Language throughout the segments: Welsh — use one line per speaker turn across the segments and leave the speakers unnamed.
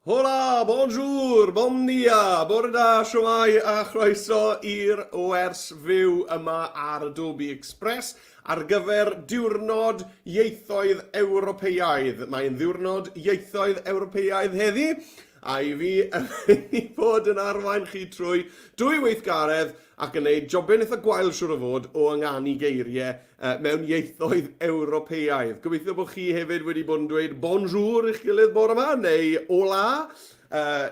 Hola, bonjour, bon dia, bore da, siwmai a chroeso i'r wers fyw yma ar Adobe Express ar gyfer diwrnod ieithoedd Ewropeaidd. Mae'n ddiwrnod ieithoedd Ewropeaidd heddi, a i fi yn ei fod yn arwain chi trwy dwy weithgaredd ac yn gwneud jobyn eitha gwael siwr o fod o ynganu geiriau mewn ieithoedd Ewropeaidd. Gobeithio bod chi hefyd wedi bod yn dweud bonjour i'ch gilydd bore yma, neu hola,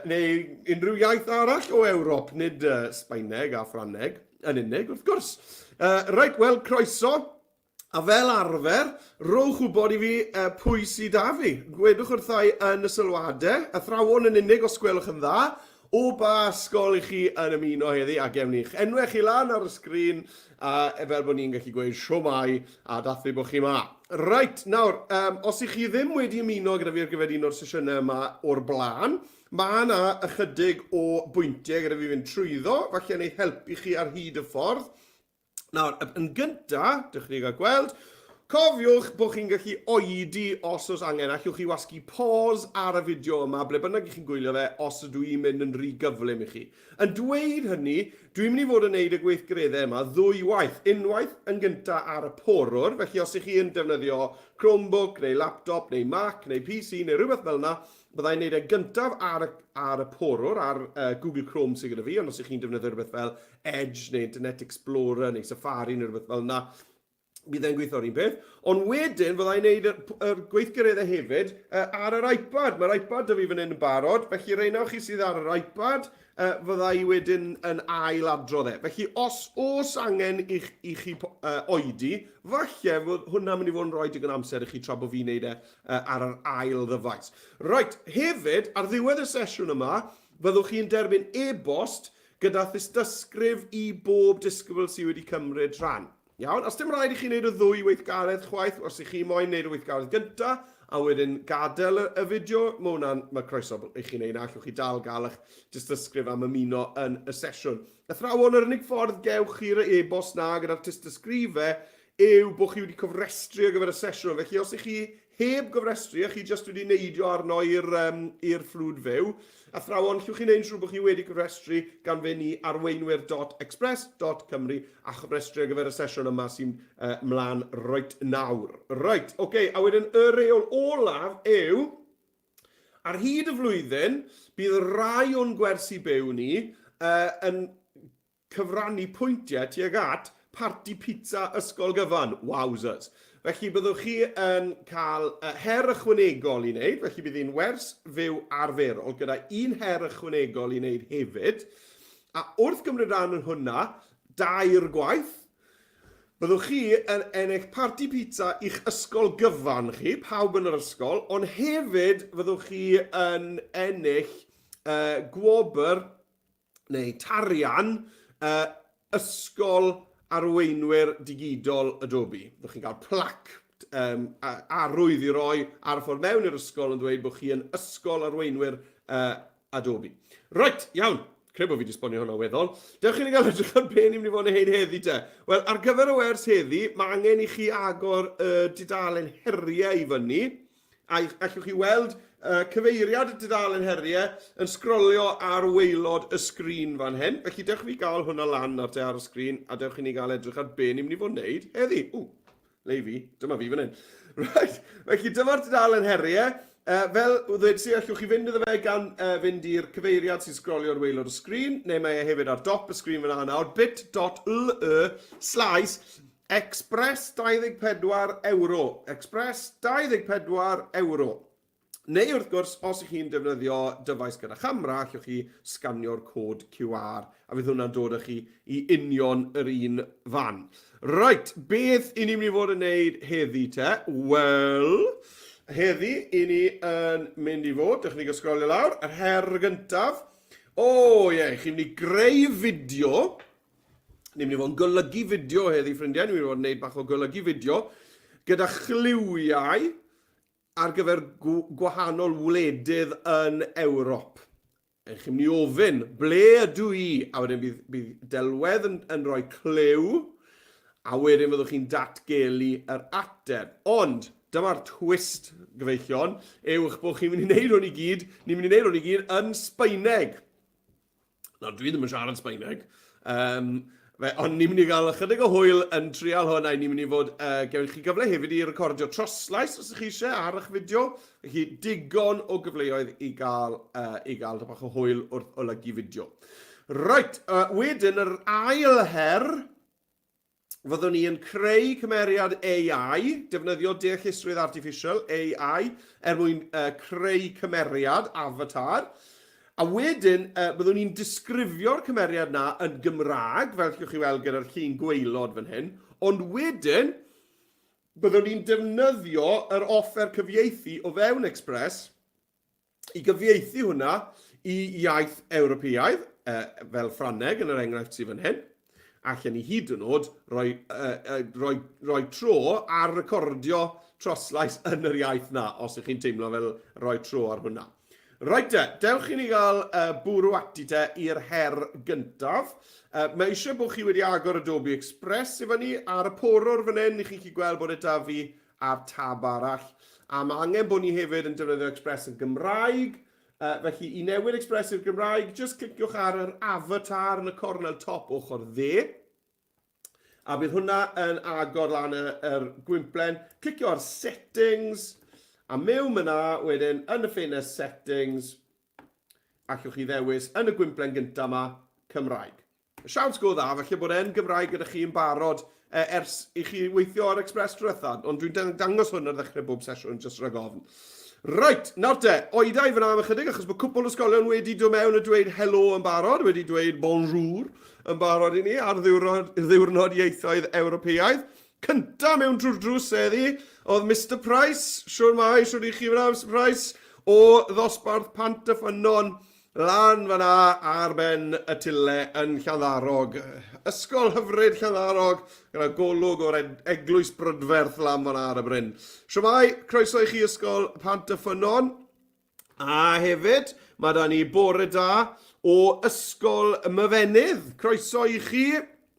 neu unrhyw iaith arall o Ewrop, nid Sbaeneg a Ffrangeg yn unig, wrth gwrs. Reit, wel, croeso. A fel arfer, rhowch wybod i fi pwy sydd da fi. Gwedwch wrthai yn y sylwadau, athrawon yn unig os gwelwch yn dda, o ba ysgol i chi yn ymuno heddi a gefn i'ch enwau chi lan ar y sgrin, fel bod ni'n gallu gweud siwmai a dathlu bod chi ma. Reit, nawr, os i chi ddim wedi ymuno gyda fi ar gyfer un o'r sesiynau yma o'r blaen, mae yna ychydig o bwyntiau gyda fi fynd trwyddo, falle wneud helpu chi ar hyd y ffordd. Nawr, yn gyntaf, dych chi'n gael gweld, cofiwch bod chi'n gallu oedi os oes angen, allwch chi wasgu pause ar y fideo yma, ble bynnag chi'n gwylio fe os ydw i'n mynd yn rhy gyflym i chi. Yn dweud hynny, dwi'n mynd i fod yn gwneud y gweithgareddau yma ddwy waith. Unwaith yn gyntaf ar y porwr, felly os ych chi yn defnyddio Chromebook, neu laptop, neu Mac, neu PC, neu rhywbeth fel yna, byddai'n gwneud y gyntaf ar y porwr, ar Google Chrome sydd gyda fi, ond os ych chi'n defnyddio rhywbeth fel Edge, neu Internet Explorer, neu Safari, neu rhywbeth fel yna, bydd e'n gweithio'r un peth. Ond wedyn, fyddai'n gwneud y gweithgareddau hefyd ar yr iPad. Mae'r iPad da fi fan hyn yn barod, felly reinawch chi sydd ar yr iPad, fyddai wedyn yn ail adrodd e. Felly, os angen i chi oedi, falle fod hwnna'n mynd i fod yn rhoi digon amser i chi tra bod fi'n gwneud e ar yr ail ddyfais. Right, hefyd, ar ddiwedd y sesiwn yma, fyddwch chi'n derbyn e-bost gyda thystysgrif i bob disgybl sydd wedi cymryd rhan. Iawn, os dim rhaid i chi wneud y ddwy weithgaredd chwaith, os ych chi moyn wneud y weithgaredd gyntaf, a wedyn gadael y fideo, mae croeso i chi wneud, allwch chi dal gael eich dystysgrif am ymuno yn y sesiwn. Athrawon, yr unig ffordd gewch chi'r e-bost na gyda'r dystysgrifau yw bod chi wedi cofrestru ar gyfer y sesiwn. Felly, os ych chi heb gofrestru, chi jyst wedi neidio arno i'r ffrwd fyw, athrawon, llwch chi'n neud siŵr bod chi wedi cofrestru gan fynd i arweinwyr.express.cymru a chofrestru ar gyfer y sesiwn yma sy'n mlaen roit nawr. Right, oce, a wedyn y reol olaf yw, ar hyd y flwyddyn, bydd rai o'n gwersi byw ni yn cyfrannu pwyntiau tuag at parti pizza ysgol gyfan. Wowzers. Felly byddwch chi yn cael her ychwanegol i wneud, felly bydd hi'n wers fyw arferol gyda un her ychwanegol i wneud hefyd. A wrth gymryd rhan yn hwnna, 2 gwaith, byddwch chi yn ennill parti pizza i'ch ysgol gyfan chi, pawb yn yr ysgol, ond hefyd fyddwch chi yn ennill gwobr neu tarian ysgol arweinwyr digidol Adobe. Byddwch chi'n cael plac arwydd i roi ar y ffordd mewn i'r ysgol yn dweud bod chi yn ysgol arweinwyr Adobe. Right, iawn. Creu bod fi wedi sbonio hwnna weddol. Dewch chi'n gael edrych ar be ni'n mynd i fod yn neud heddi te. Wel, ar gyfer y wers heddi, mae angen i chi agor dudalen heriau i fyny. A allwch chi weld cyfeiriad y dudalen heriau yn sgrolio ar waelod y sgrîn fan hyn. Felly dewch fi gael hwnna lan ar y sgrîn a dewch chi'n gael edrych ar be ni'n mynd i fod yn neud heddi. Lei fi, dyma fi fan hyn. Right, felly dyma'r dudalen heriau. Fel ddweud si, allwch chi fynd iddo fe gan fynd i'r cyfeiriad sy'n sgrolio ar waelod y sgrin, neu mae e hefyd ar dop y sgrin fyna nawr, bit.ly/express 24 euro. Express 24 euro. Neu wrth gwrs, os ych chi'n defnyddio dyfais gyda chamera, allwch chi sganio'r cod QR, a fydd hwnna'n dod â chi i union yr un fan. Right, beth i ni'n mynd i fod yn neud heddi te? Wel, heddi, i ni yn mynd i fod, dych chi'n gysgrolio lawr, yr her gyntaf. Chi'n mynd i greu fideo. Ni'n mynd i fod yn golygu fideo heddi, ffrindiau. Ni'n mynd i fod yn gwneud bach o golygu fideo. Gyda chliwiau ar gyfer gwahanol wledydd yn Ewrop. Chi'n mynd i ofyn, ble ydw i? A wedyn bydd delwedd yn rhoi cliw, a wedyn fyddwch chi'n datgelu yr ateb. Ond, dyma'r twist gyfeillion, yw eich bod chi'n mynd i wneud hwn i gyd, ni'n mynd i wneud hwn i gyd yn Sbaeneg. Nawr, dwi ddim yn siarad Sbaeneg, ond ni'n mynd i gael ychydig o hwyl yn trial hwn, a ni'n mynd i fod gefn chi gyfle hefyd i recordio troslais os ydych chi eisiau ar eich fideo. Felly digon o gyfleoedd i gael bach o hwyl wrth olygu fideo. Right, wedyn yr ail her, fyddwn ni yn creu cymeriad AI, defnyddio deallusrwydd artificial, AI, mwyn creu cymeriad, avatar. A wedyn, byddwn ni'n disgrifio'r cymeriad na yn Gymraeg, fel chi'ch chi weld gyda'r llun gwaelod fan hyn, ond wedyn, byddwn ni'n defnyddio yr offer cyfieithu o fewn Express i gyfieithu hwnna i iaith Ewropeaidd, fel Ffrangeg yn yr enghraifft sydd fan hyn, allan ni hyd yn oed roi tro ar recordio troslais yn yr iaith na, os ydych chi'n teimlo fel roi tro ar hwnna. Right dewch i ni gael bwrw ati te i'r her gyntaf. Mae eisiau bod chi wedi agor Adobe Express efo ni ar y porwr fan hyn, i chi'n gallu gweld bod yda fi ar tab arall. A mae angen bod ni hefyd yn defnyddio Express yn Gymraeg. Felly i newid Express i'r Gymraeg, jyst cliciwch ar yr avatar yn y cornel top ochr dde. A bydd hwnna yn agor lan yr gwymplen. Clicio ar settings. A mewn yna, wedyn, yn y ffenest settings, allwch chi ddewis yn y gwymplen gyntaf yma, Cymraeg. Siawns go dda, felly bod e'n Gymraeg gyda chi'n barod ers i chi weithio ar Express diwethaf, ond dwi'n dangos hwn ar ddechrau bob sesiwn, jyst rhag ofn. Right, nawr te, oedau fyna am ychydig, achos bod cwpl o ysgolion wedi dod mewn a dweud helo yn barod, wedi dweud bonjour yn barod i ni ar ddiwrnod ieithoedd Ewropeaidd. Cynta mewn drwy'r drws eddi, oedd Mr Price, siwr mai, siwr i chi fyna, Mr Price, o ddosbarth pant y ffynnon, lan fyna ar ben y tyle yn Llandarog. Ysgol hyfryd Llandarog, gyda golwg o'r eglwys brydferth lan fyna ar y bryn. Siwr mai, croeso i chi Ysgol pant y ffynnon, a hefyd, mae da ni bore da o Ysgol Myfenydd. Croeso i chi.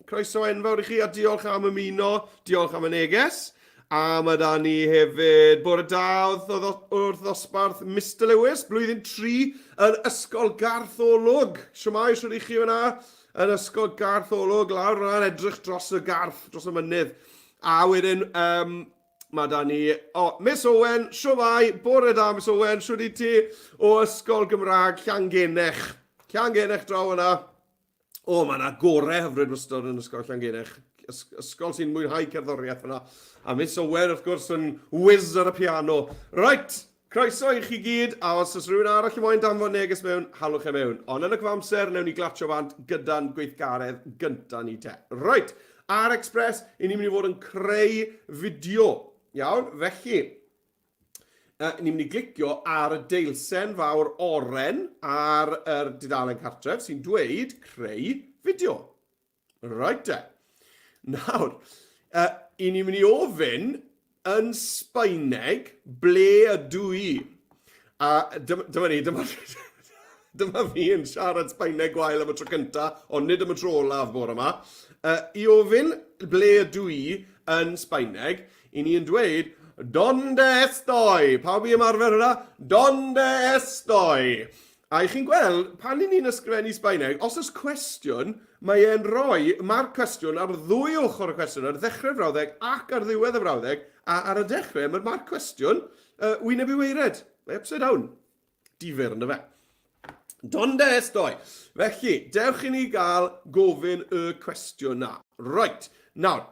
Croeso enfawr i chi a diolch am ymuno, diolch am y neges. A mae da ni hefyd bore da wrth ddosbarth Mr Lewis, blwyddyn 3 yn Ysgol Gartholwg. Siwmai, siwr i chi fyna yn Ysgol Gartholwg, lawr yna'n edrych dros y garth, dros y mynydd. A wedyn, mae da ni, Miss Owen, siwmai, bore da Miss Owen, siwr i ti o Ysgol Gymraeg Llangenech. Llangenech draw yna. Mae yna gorau hyfryd wastod yn Ysgol Llangenech. Ysgol sy'n mwynhau cerddoriaeth yna. A Miss Owen, wrth gwrs, yn whiz ar y piano. Right, croeso i chi gyd, a os oes rhywun arall i moyn danfon neges mewn, halwch e mewn. Ond yn y cyfamser, newn ni glatio bant gyda'n gweithgaredd gynta ni te. Right, ar Express, i ni'n mynd i fod yn creu fideo. Iawn, felly, ni'n mynd i glicio ar y deilsen fawr oren ar y dudalen cartref sy'n dweud creu fideo. Right te. Nawr, i ni'n mynd i ofyn yn Sbaeneg ble ydw i. A dyma ni, dyma fi yn siarad Sbaeneg gwael am y tro cynta, ond nid am y tro olaf bore yma. I ofyn ble ydw i yn Sbaeneg, i ni'n dweud donde estoy. Pawb i ymarfer hwnna? Donde estoy. A i chi'n gweld, pan ni'n ysgrifennu Sbaeneg, os oes cwestiwn, mae e'n rhoi, mae'r cwestiwn ar ddwy ochr y cwestiwn, ar ddechrau'r frawddeg ac ar ddiwedd y frawddeg, a ar y dechrau, mae'r cwestiwn wyneb i weired. Mae upside down. Difyr yna fe. Donde estoy. Felly, dewch i ni gael gofyn y cwestiwn na. Right. Nawr,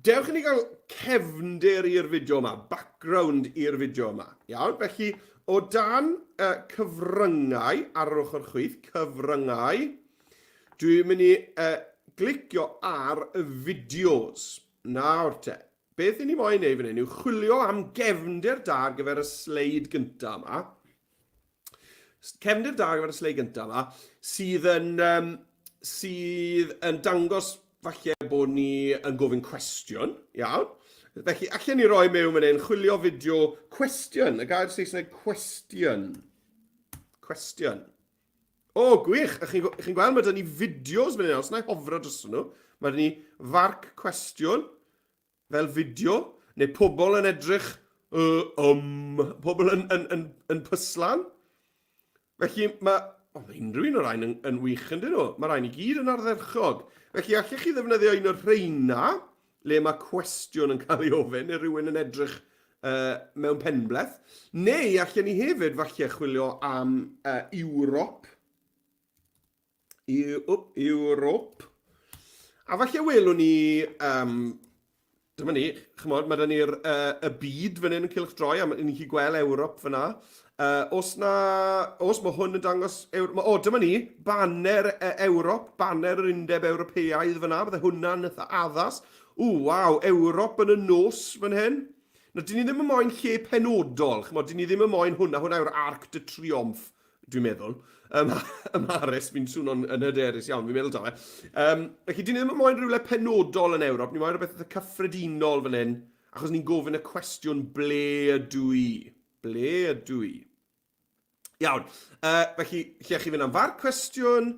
dewch i ni gael cefndir i'r fideo yma, background i'r fideo yma. Iawn, felly, o dan cyfryngau ar yr ochr chwith, cyfryngau, dwi'n mynd i glicio ar y fideos. Nawr te, beth i ni moyn neud fan hyn yw chwilio am gefndir da ar gyfer y sleid gyntaf yma. Cefndir da ar gyfer y sleid gyntaf yma sydd yn dangos falle bod ni yn gofyn cwestiwn, iawn. Felly, allan ni roi mewn fan hyn, chwilio fideo cwestiwn, y gair Saesneg cwestiwn. Cwestiwn. O, gwych, chi'n gweld, mae dyn ni fideos fan hyn, os yna hofro dros nhw. Mae dyn ni farc cwestiwn, fel fideo, neu pobl yn edrych pobl yn pyslan. Felly mae unrhyw un o'r rhain yn wych yn dyn nhw. Mae rhain i gyd yn ardderchog. Felly allech chi ddefnyddio un o'r rheina, le mae cwestiwn yn cael ei ofyn, neu rhywun yn edrych mewn penbleth. Neu allan ni hefyd falle chwilio am Ewrop. Ewrop. A falle welwn ni, dyma ni, chymod, mae da ni'r y byd fan hyn yn cylchdroi, a ni'n chi gweld Ewrop fyna. Os mae hwn yn dangos... dyma ni, banner Ewrop, banner yr Undeb Ewropeaidd fyna, bydde hwnna'n eitha addas. Waw, Ewrop yn y nos fan hyn. Dyn ni ddim yn moyn lle penodol, dyn ni ddim yn moyn hwnna yw'r Arc de Triomphe, dwi'n meddwl. Ymharis, fi'n swnio'n hyderus iawn, fi'n meddwl da fe. Felly, dyn ni ddim yn moyn rhywle penodol yn Ewrop, ni'n moyn rhywbeth cyffredinol fan hyn, achos ni'n gofyn y cwestiwn ble ydw i? Ble ydw i? Iawn, felly, chi'ch chi fynd am far cwestiwn,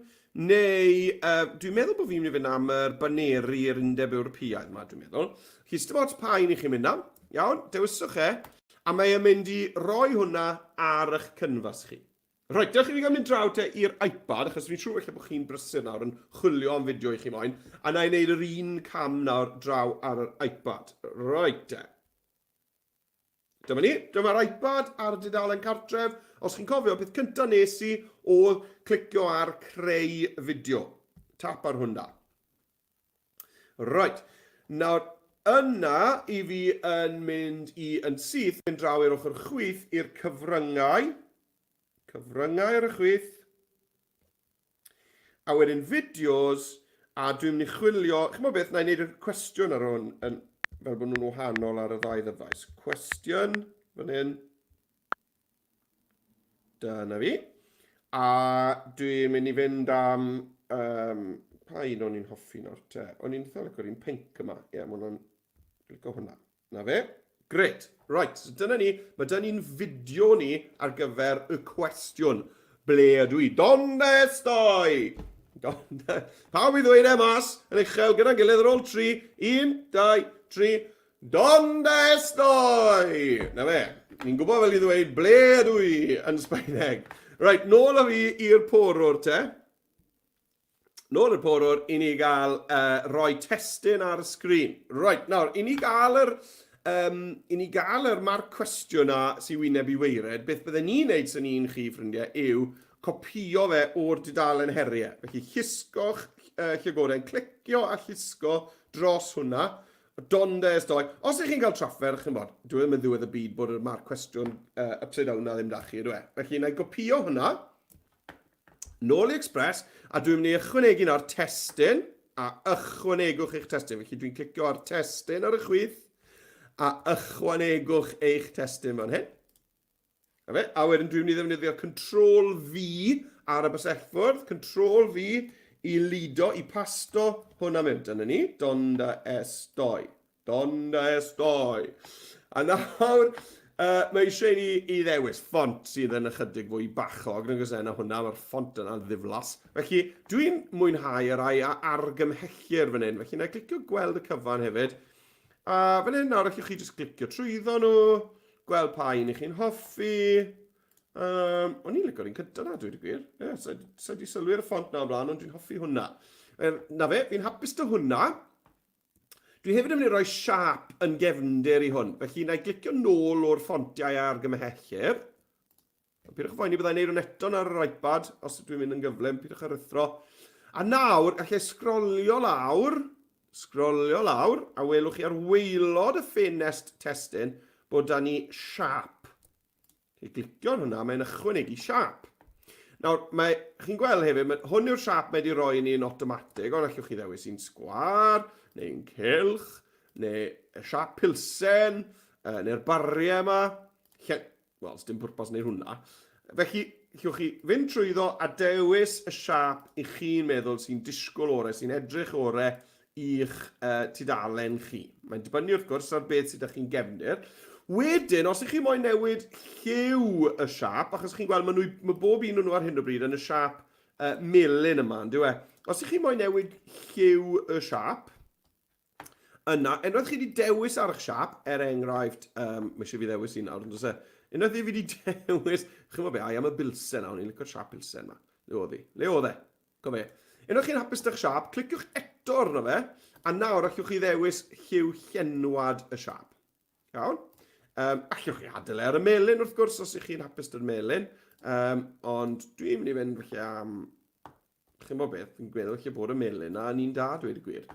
neu dwi'n meddwl bod fi'n mynd i fynd am baneri yr Undeb Ewropeaidd yma, dwi'n meddwl. Felly, ystod bod pa un i chi mynd am, iawn, dewiswch a mae yn mynd i roi hwnna ar eich cynfas chi. Rhaid, dewch i fi gael mynd draw te i'r iPad, achos fi'n siŵr eich bod chi'n brysur nawr yn chwilio am fideo i chi moyn, a na i wneud yr un cam nawr draw ar yr iPad. Rhaid te. Dyma ni, dyma'r iPad ar y dudalen cartref. Os chi'n cofio, beth cyntaf nes i oedd clicio ar creu fideo. Tap ar hwnna. Rhaid. Nawr, yna i fi yn mynd yn syth, mynd draw i'r ochr chwith i'r cyfryngau. Cyfryngau ar y chwith. A wedyn fideos, a dwi'n mynd i chwilio... Chymod beth, na i wneud y cwestiwn ar hwn, fel bod nhw'n wahanol ar y ddau ddyfais. Cwestiwn, fan hyn. Dyna fi. A dwi'n mynd i fynd am... pa un o'n i'n hoffi nawr te? O'n i'n ddod o'r un pink yma. Ie, mae hwnna'n... Clico hwnna. Na fe. Gret. Right, so dyna ni. Mae dyna ni'n fideo ni ar gyfer y cwestiwn. Ble ydw i? Donde stoi? Pawb i ddweud mas yn uchel gyda'n gilydd ar ôl 3. 1, 2, 3. Donde stoi? Na fe. Ni'n gwybod fel i ddweud ble ydw i yn Sbaeneg. Right, nôl â fi i'r porwr te. Nôl i'r porwr, i ni gael rhoi testyn ar y sgrîn. Right, nawr, i ni gael yr marc cwestiwn na sy'n wyneb i weired, beth byddwn ni'n neud sy'n un chi, ffrindiau, yw copio fe o'r dudalen heriau. Felly, llusgo'ch llygoden, clicio a llusgo dros hwnna, donde stoi. Os ych chi'n cael traffer, chi'n bod, dwi ddim yn ddiwedd y byd bod y marc cwestiwn upside down na ddim da chi, dwi. Felly, na i gopio hwnna, nôl i Express, a dwi'n mynd i ychwanegu nawr testyn, a ychwanegwch eich testyn. Felly dwi'n clicio ar testyn ar y chwith, a ychwanegwch eich testyn fan hyn. A wedyn dwi'n mynd i ddefnyddio Ctrl-V ar y bysellfwrdd, Ctrl-V i lido, i pasto hwnna mewn. Dyna ni, donde estoi. Donde estoi. A nawr, mae eisiau ni i ddewis ffont sydd yn ychydig fwy bachog, nag oes yna hwnna, mae'r ffont yna'n ddiflas. Felly, dwi'n mwynhau y rai argymhellir fan hyn. Felly, na i clicio gweld y cyfan hefyd. A fan hyn nawr, allwch chi jyst clicio trwyddo nhw, gweld pa un i chi'n hoffi. O'n i'n licio'r un cyntaf na, dweud y gwir. Sa di sylwi'r ffont na o blaen, ond dwi'n hoffi hwnna. Na fe, fi'n hapus dy hwnna. Dwi hefyd yn mynd i roi siap yn gefndir i hwn. Felly, na i glicio nôl o'r ffontiau argymhellir. Pidwch o foeni byddai'n neud hwn eto ar yr iPad, os dwi'n mynd yn gyflym, pidwch ar rythro. A nawr, allai sgrolio lawr, a welwch chi ar waelod y ffenest testyn bod da ni siap. Chi glicio hwnna, mae'n ychwanegu siap. Nawr, chi'n gweld hefyd, hwn yw'r siap mae wedi roi ni yn automatig, ond allwch chi ddewis un sgwar, neu'n cylch, neu y siap pilsen, neu'r bariau yma. Wel, dim pwrpas neu hwnna. Felly, chi'ch chi fynd trwyddo a dewis y siap i chi'n meddwl sy'n disgwyl orau, sy'n edrych orau i'ch tudalen chi. Mae'n dibynnu wrth gwrs ar beth sydd â chi'n gefndir. Wedyn, os ych chi moyn newid lliw y siap, achos chi'n gweld mae bob un o'n nhw ar hyn o bryd yn y siap melyn yma, ynddo e? Os ych chi moyn newid lliw y siap, yna, unwaith chi wedi dewis ar eich siap, enghraifft, mae eisiau fi ddewis un nawr, ond unwaith fi wedi dewis, chi'n meddwl be, I am y bilsen nawr, ni'n licio'r siap bilsen yma. Le oedd e? Go fe. Unwaith chi'n hapus d'ch siap, cliciwch eto arno fe, a nawr allwch chi ddewis lliw llenwad y siap. Iawn? Allwch chi adael ar y melyn wrth gwrs os ych chi'n hapus dy'r melyn, ond dwi'n mynd i fynd felly am, chi'n bod beth, fi'n gweddol lle bod y melyn a ni'n da dweud y gwir.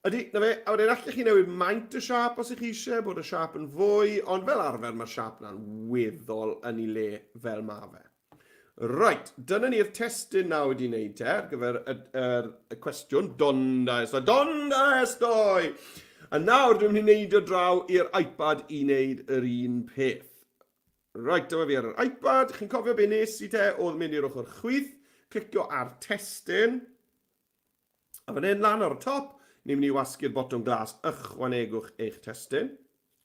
Ydy, na fe, a wedyn allwch chi newid maint y siap os ych chi eisiau bod y siap yn fwy, ond fel arfer mae'r siap na'n weddol yn ei le fel ma fe. Right, dyna ni'r testyn na wedi wneud ar gyfer y cwestiwn donda estoi. A nawr dwi'n mynd i wneud o draw i'r iPad i wneud yr un peth. Right, dyma fi ar yr iPad. Chi'n cofio be nes i te oedd mynd i'r ochr chwith. Clicio ar testyn. A fan hyn lan ar y top, ni'n mynd i wasgu'r botwm glas ychwanegwch eich testyn.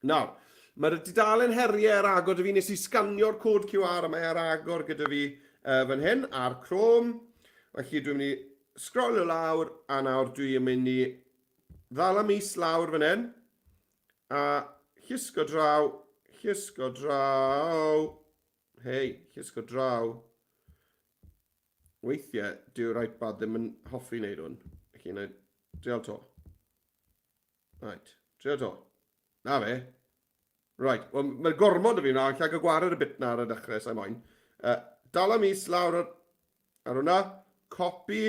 Nawr, mae'r dudalen heriau ar agor dy fi. Nes i sganio'r cod QR a mae ar agor gyda fi fan hyn ar Chrome. Felly dwi'n mynd i sgrolio lawr a nawr dwi'n mynd i ddal am is lawr fan hyn, a llusgo draw, hei, llusgo draw. Weithiau, dyw'r iPad ddim yn hoffi wneud hwn. Felly, wneud, drial to. Right, drial to. Na fe. Right, well, mae'r gormod o fi yna, lle ag gwared y bit na ar y dechrau, sa'i moyn. Dal am is lawr ar hwnna, copi,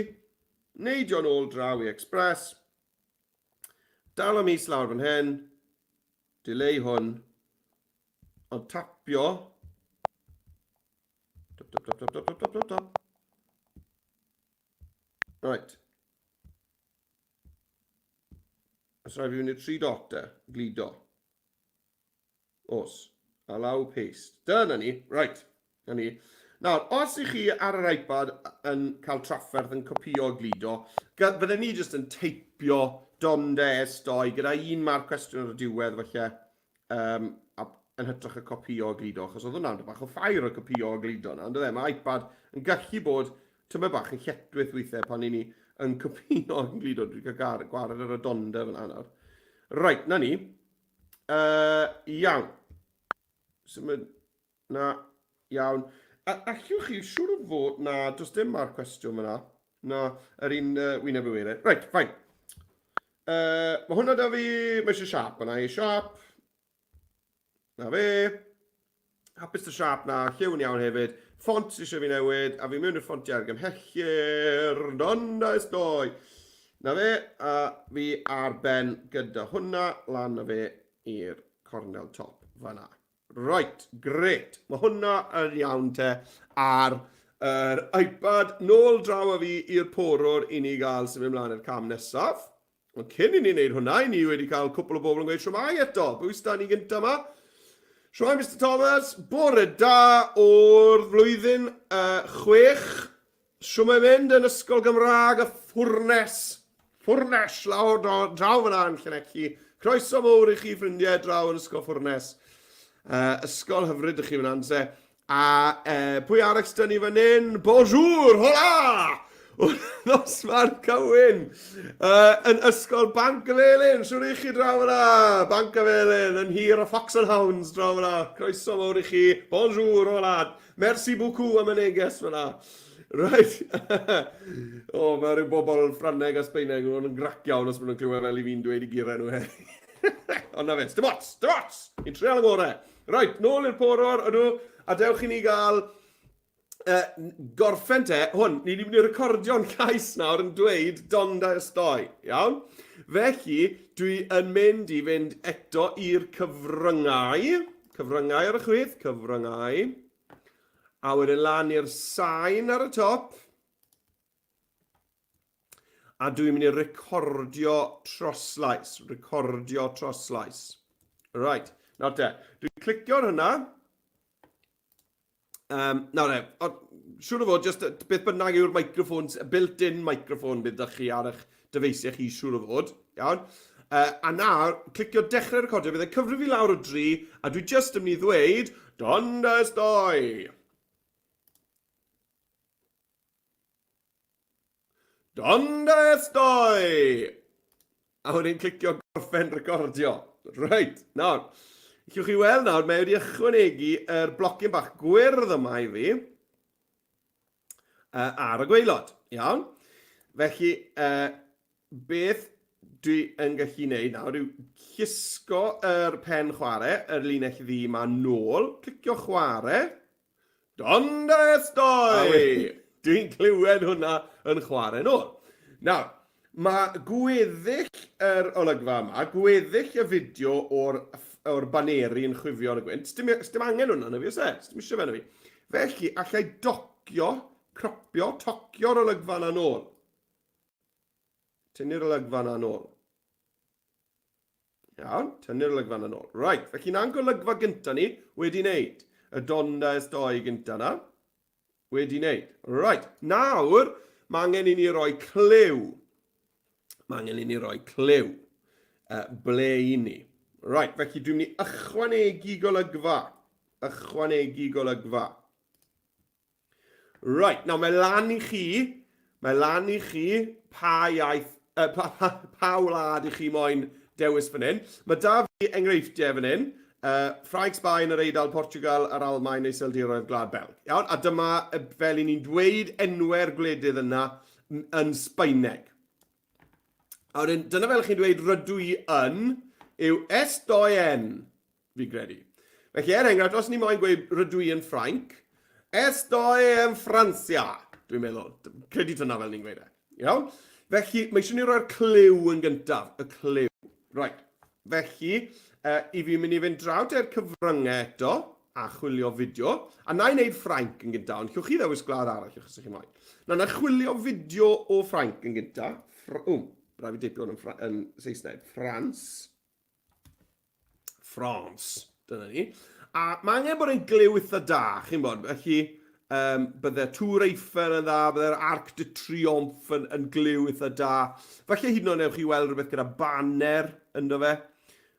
neidio nôl draw i Express, dal am is lawr fan hyn, delay hwn, ond tapio, tap. Right. Os rhaid fi fynd i'r 3 dot glido. Os, allow paste. Dyna ni, right, dyna ni. Nawr, os ych chi ar yr iPad yn cael trafferth yn copio glido, fydden ni jyst yn teipio donda estoi gyda un marc cwestiwn ar y diwedd falle yn hytrach y copio glido, achos oedd hwnna'n bach o ffair o copio glido na, ond mae iPad yn gallu bod tyma bach yn lletwyth weithiau pan ni yn copio glido, dwi'n cael gwared ar y donda fyna nawr. Right, na ni. Iawn. Na, iawn. Allwch chi siŵr o fod na, does dim marc cwestiwn fyna. Na, yr un wyneb y weired. Right, fine. Mae hwnna da fi, mae eisiau siap yna, siap. Na fe. Hapus y siap na, lliw'n iawn hefyd. Ffont eisiau fi newid, a fi mewn i'r ffontiau argymhellir, donda estoi. Na fe, a fi ar ben gyda hwnna, lan na fe i'r cornel top fanna. Right, great. Mae hwnna yn iawn te ar yr iPad. Nôl draw a fi i'r porwr i ni gael sy'n mynd mlaen i'r cam nesaf. Ond cyn i ni wneud hwnna, ni wedi cael cwpl o bobl yn gweud siwmai eto. Bwys da ni gynta yma. Siwmai Mr Thomas, bore da o'r flwyddyn 6. Siwmai mynd yn Ysgol Gymraeg y ffwrnes. Ffwrnes lawr draw fyna yn Llanelli. Croeso mowr i chi ffrindiau draw yn Ysgol Ffwrnes. Ysgol hyfryd ych chi fyna, se. A pwy arall dyn ni fan hyn? Bonjour, hola! Dosbarth Cywyn. Yn Ysgol Bancafelin, siwr i chi draw fyna. Bancafelin, yn hir o Fox and Hounds draw fyna. Croeso mowr i chi. Bonjour, hola. Merci beaucoup am y neges fyna. Right. Mae rhyw bobl Ffrangeg a Sbeineg yn grac iawn os maen nhw'n clywed fel i fi'n dweud i gyrra nhw heddi. Ond na fe, stybots! Ni'n treol y gorau. Right, nôl i'r porwr, ydw, a dewch i ni gael gorffen te, hwn, ni wedi mynd i recordio'n llais nawr yn dweud donda estoi, iawn? Felly, dwi yn mynd i fynd eto i'r cyfryngau ar y chwith, cyfryngau, a wedyn lan i'r sain ar y top, a dwi'n mynd i recordio troslais, Right, nawr te, dwi'n clicio ar hynna. Nawr te, siŵr o fod, beth bynnag yw'r microphones, built-in microphone byddwch chi ar eich dyfeisiau chi siŵr o fod, iawn. A nawr, clicio dechrau recordio, byddai cyfrif i lawr o 3, a dwi just yn mynd i ddweud, donda estoi. Donda estoi. a wedyn clicio gorffen recordio. Right, nawr, gallwch chi weld nawr, mae wedi ychwanegu yr blocyn bach gwyrdd yma i fi ar y gwaelod, iawn? Felly, beth dwi yn gallu gwneud nawr yw llusgo yr pen chwarae, yr linell ddi yma nôl, clicio chwarae, dondes doi! Dwi'n clywed hwnna yn chwarae nôl. Nawr, mae gweddill yr olygfa yma, gweddill y fideo o'r baneri yn chwifio yn y gwynt. Sdim angen hwnna na fi, os e? Sdim eisiau fe na fi. Felly, allai docio, cropio, tocio'r olygfa yna nôl. Tynnu'r olygfa yna nôl. Iawn, tynnu'r olygfa yna nôl. Right, felly na'n golygfa gynta ni wedi wneud. Y dondes doi gynta na wedi wneud. Right, nawr, mae angen i ni roi clyw. Mae angen i ni roi clyw. Ble i ni. Right, felly dwi'n mynd i ychwanegu golygfa. Ychwanegu golygfa. Right, nawr mae lan i chi pa iaith, pa wlad i chi moyn dewis fan hyn. Mae da fi enghreifftiau fan hyn. Ffrainc, Sbaen, yr Eidal, Portugal, yr Almaen, Iseldiroedd, Gwlad Belg. Iawn? A dyma fel i ni'n dweud enwau'r gwledydd yna yn Sbaeneg. A wedyn, dyna fel chi'n dweud rydw i yn yw S2N, fi credu. Felly, enghraifft, os ni moyn gweud rydw i yn Ffrainc, S2 yn Francia, dwi'n meddwl. Credu dyna fel ni'n gweud e. Iawn? Felly, mae eisiau ni roi'r clyw yn gyntaf. Y clyw. Right. Felly, i fi mynd i fynd draw i'r cyfryngau eto a chwilio fideo. A na i wneud Ffrainc yn gyntaf, ond llwch chi ddewis gwlad arall os ydych chi'n moyn. Na chwilio fideo o Ffrainc yn gyntaf. Rhaid fi deipio yn Saesneg. France. Dyna ni. A mae angen bod yn glyw eitha da, chi'n bod. Felly, byddai'r tŵr Eiffel yn dda, byddai'r Arc de Triomphe yn glyw eitha da. Falle hyd yn oed newch chi weld rhywbeth gyda banner ynddo fe.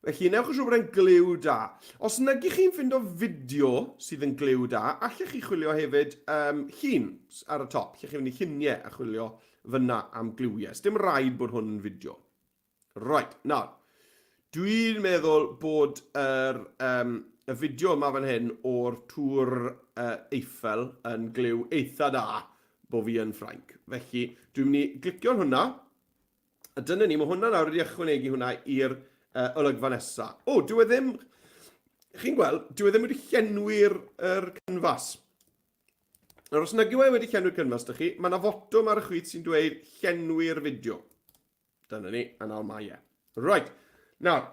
Felly, newch yn siŵr bod e'n glyw da. Os nag chi'n ffind o fideo sydd yn glyw da, allech chi chwilio hefyd llun ar y top. Allech chi fynd i lluniau a chwilio fyna am glywiau. Dim rhaid bod hwn yn fideo. Right, nawr. Dwi'n meddwl bod y fideo yma fan hyn o'r tŵr Eiffel yn glyw eitha da bod fi yn Ffrainc. Felly, dwi'n mynd i glicio hwnna. A dyna ni, mae hwnna nawr wedi ychwanegu hwnna i'r olygfa nesaf. O, dwi ddim, chi'n gweld, dwi ddim wedi llenwi'r canfas. Nawr, os nag yw e wedi llenwi'r canfas, dych chi, mae yna fotwm ar y chwith sy'n dweud llenwi'r fideo. Dyna ni, a nawr mae e. Right, nawr,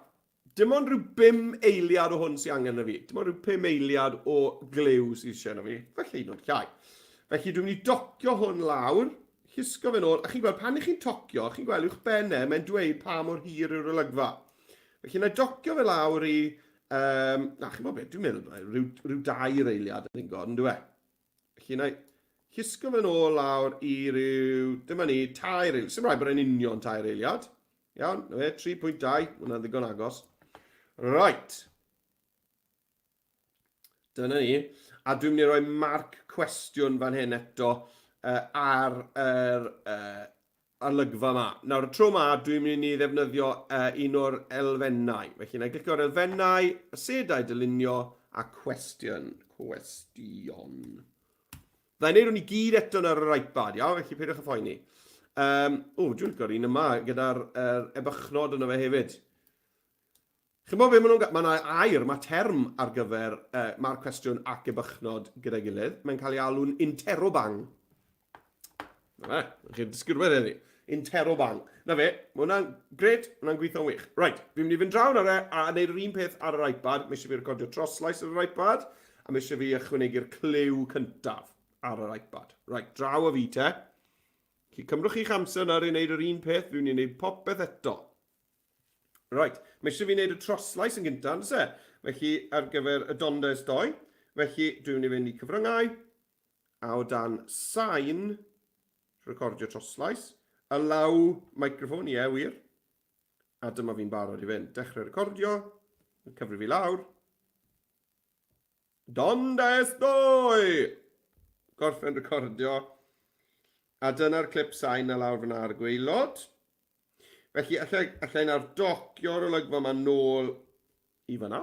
dim ond rhyw 5 eiliad o hwn sy'n angen y fi. Dim ond rhyw 5 eiliad o glyw sy'n eisiau yna fi. Felly, hyd yn oed llai. Felly, dwi'n mynd i docio hwn lawr, llusgo fe nôl, a chi'n gweld, pan i chi'n tocio, chi'n gweld uwch bennau, mae'n dweud pa mor hir yw'r olygfa. Felly, na docio fe lawr i, chi'n gweld beth, dwi'n meddwl, rhyw 2 eiliad yn god, yn dweud. Felly, na llusgo fe nôl lawr i ryw, dyma ni, 2 eiliad. Sy'n rhaid bod e'n union 2 eiliad. Iawn, 3.2, hwnna'n ddigon agos. Right. Dyna ni. A dwi'n mynd i roi marc cwestiwn fan hyn eto ar yr olygfa yma. Nawr, y tro yma, dwi'n mynd i ddefnyddio un o'r elfennau. Felly, na i glicio'r elfennau, y sedau dylunio a cwestiwn. Cwestiwn. Dda i wneud hwn i gyd eto ar yr iPad, iawn? Felly, peidiwch y phoeni. Dwi'n licio'r un yma gyda'r ebychnod yna fe hefyd. Chi'n bod beth maen nhw'n... Mae yna air, mae term ar gyfer mae'r cwestiwn ac ebychnod gyda'i gilydd. Mae'n cael ei alw'n interrobang. Na fe, chi'n disgyrwedd eddi. Interrobang. Na fe, mae hwnna'n gred, hwnna'n gweithio'n wych. Right, fi'n mynd i fynd draw ar e a wneud yr un peth ar yr iPad. Mae eisiau fi recordio troslais ar yr iPad a mae eisiau fi ychwanegu'r clyw cyntaf ar yr iPad. Right, draw o fi te. Cymrwch chi'ch amser nawr i wneud yr un peth, fi'n mynd i wneud popeth eto. Right, mae eisiau fi wneud y troslais yn gyntaf, yn se? Felly, ar gyfer y dondes 2, felly dwi'n mynd i fynd i cyfryngau, a o dan sain, recordio troslais, allow microphone, ie, wir, a dyma fi'n barod i fynd. Dechrau recordio, cyfri fi lawr, dondes 2! Gorffen recordio, a dyna'r clip sain a lawr fyna ar y gwaelod. Felly, allai na'r docio'r olygfa yma nôl i fyna.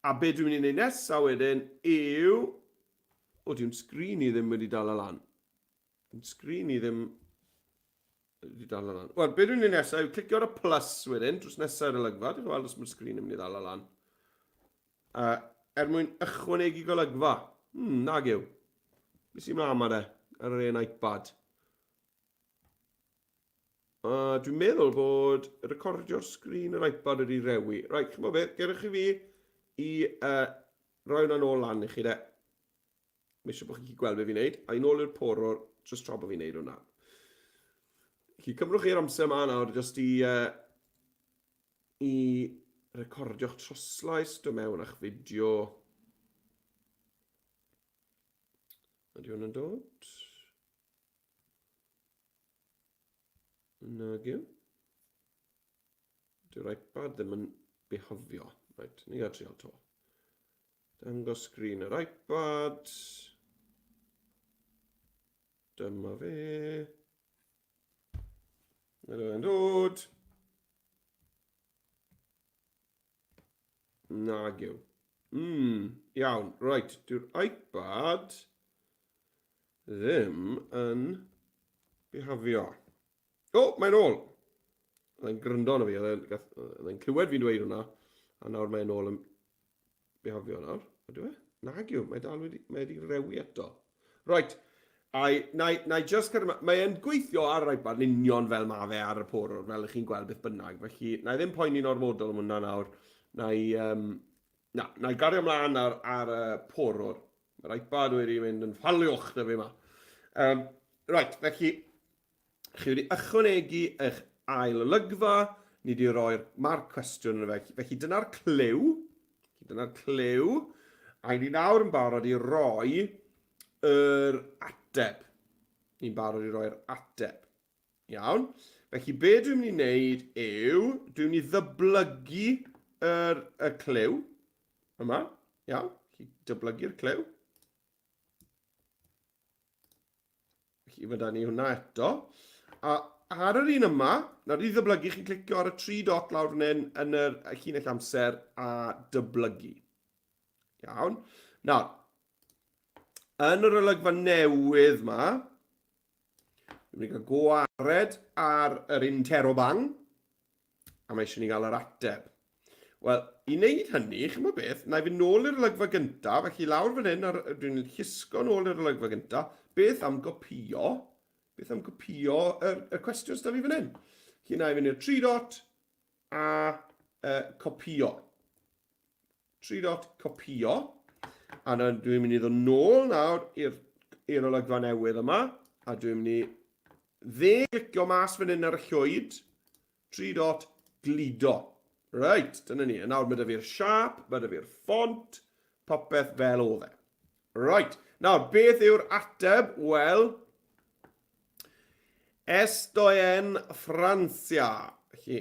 A be dwi'n mynd i wneud nesaf wedyn yw... O, dwi'n sgrin i ddim wedi dal lan. Dwi'n sgrin i ddim wedi dal lan. Wel, be dwi'n mynd i nesaf yw clicio ar y plus wedyn, drws nesaf yr olygfa. Dwi'n gweld os mae'r sgrin yn mynd i dal lan. Mwyn ychwanegu golygfa. Nag yw. Beth sy'n mlaen ma de, ar yr un iPad. Dwi'n meddwl bod recordio'r sgrin yr iPad wedi rewi. Rhaid, chi'n bod beth, gerwch chi fi i roi hwnna nôl lan i chi de. Mae eisiau bod chi'n gweld beth fi'n neud. A i nôl i'r poror, jyst tra bod fi'n neud hwnna. Chi cymrwch chi'r amser yma nawr, jyst i recordio'ch troslais, do mewn a'ch fideo. Ydy hwnna'n dod? Nag yw. Dyw'r iPad ddim yn behofio. Right, ni gael trial to. Dangos sgrin yr iPad. Dyma fe. Ydy hwnna'n dod. Nag yw. Iawn, right, dyw'r iPad ddim yn behofio. O, mae'n ôl. Oedd e'n gryndo na fi, oedd e'n clywed fi'n dweud hwnna, a nawr mae'n ôl yn behofio nawr. Ydw e? Nag yw, mae wedi rewi eto. Right, na i just cyrra, mae'n gweithio ar yr iPad yn union fel ma fe ar y poror, fel ych chi'n gweld beth bynnag. Felly, na i ddim poeni'n ormodol am hwnna nawr. Na i gario ymlaen ar y poror. Mae'r iPad wedi mynd yn ffaliwch na fe yma. Right, felly, chi wedi ychwanegu eich ail olygfa, ni wedi roi'r marc cwestiwn yn y fe. Felly dyna'r cliw, a ni nawr yn barod i roi yr ateb. Ni'n barod i roi'r ateb. Iawn. Felly be dwi'n mynd i wneud yw, dwi'n mynd i ddyblygu y cliw yma. Iawn. Felly dyblygu'r cliw. Felly fydda ni hwnna eto. A ar yr un yma, nawr i ddyblygu, chi'n clicio ar y 3 dot lawr fan hyn yn yr llinell amser a dyblygu. Iawn. Nawr, yn yr olygfa newydd yma, dwi'n mynd i gael gwared ar yr interrobang, a mae eisiau ni gael yr ateb. Wel, i wneud hynny, chi'n gwybod beth, na i fynd nôl i'r olygfa gyntaf, felly lawr fan hyn, dwi'n llusgo nôl i'r olygfa gyntaf, beth am gopio? Beth am gopio y cwestiwn sydd fi fan hyn? Felly na i fynd i'r 3 dot a copio. 3 dot copio. A dwi'n mynd i ddod nôl nawr i'r olygfa newydd yma. A dwi'n mynd i clicio mas fan hyn ar y llwyd. 3 dot glido. Right, dyna ni. A nawr mae dy fi'r siap, mae dy fi'r ffont, popeth fel o dde. Right, nawr beth yw'r ateb? Wel, Estoen Francia. Felly,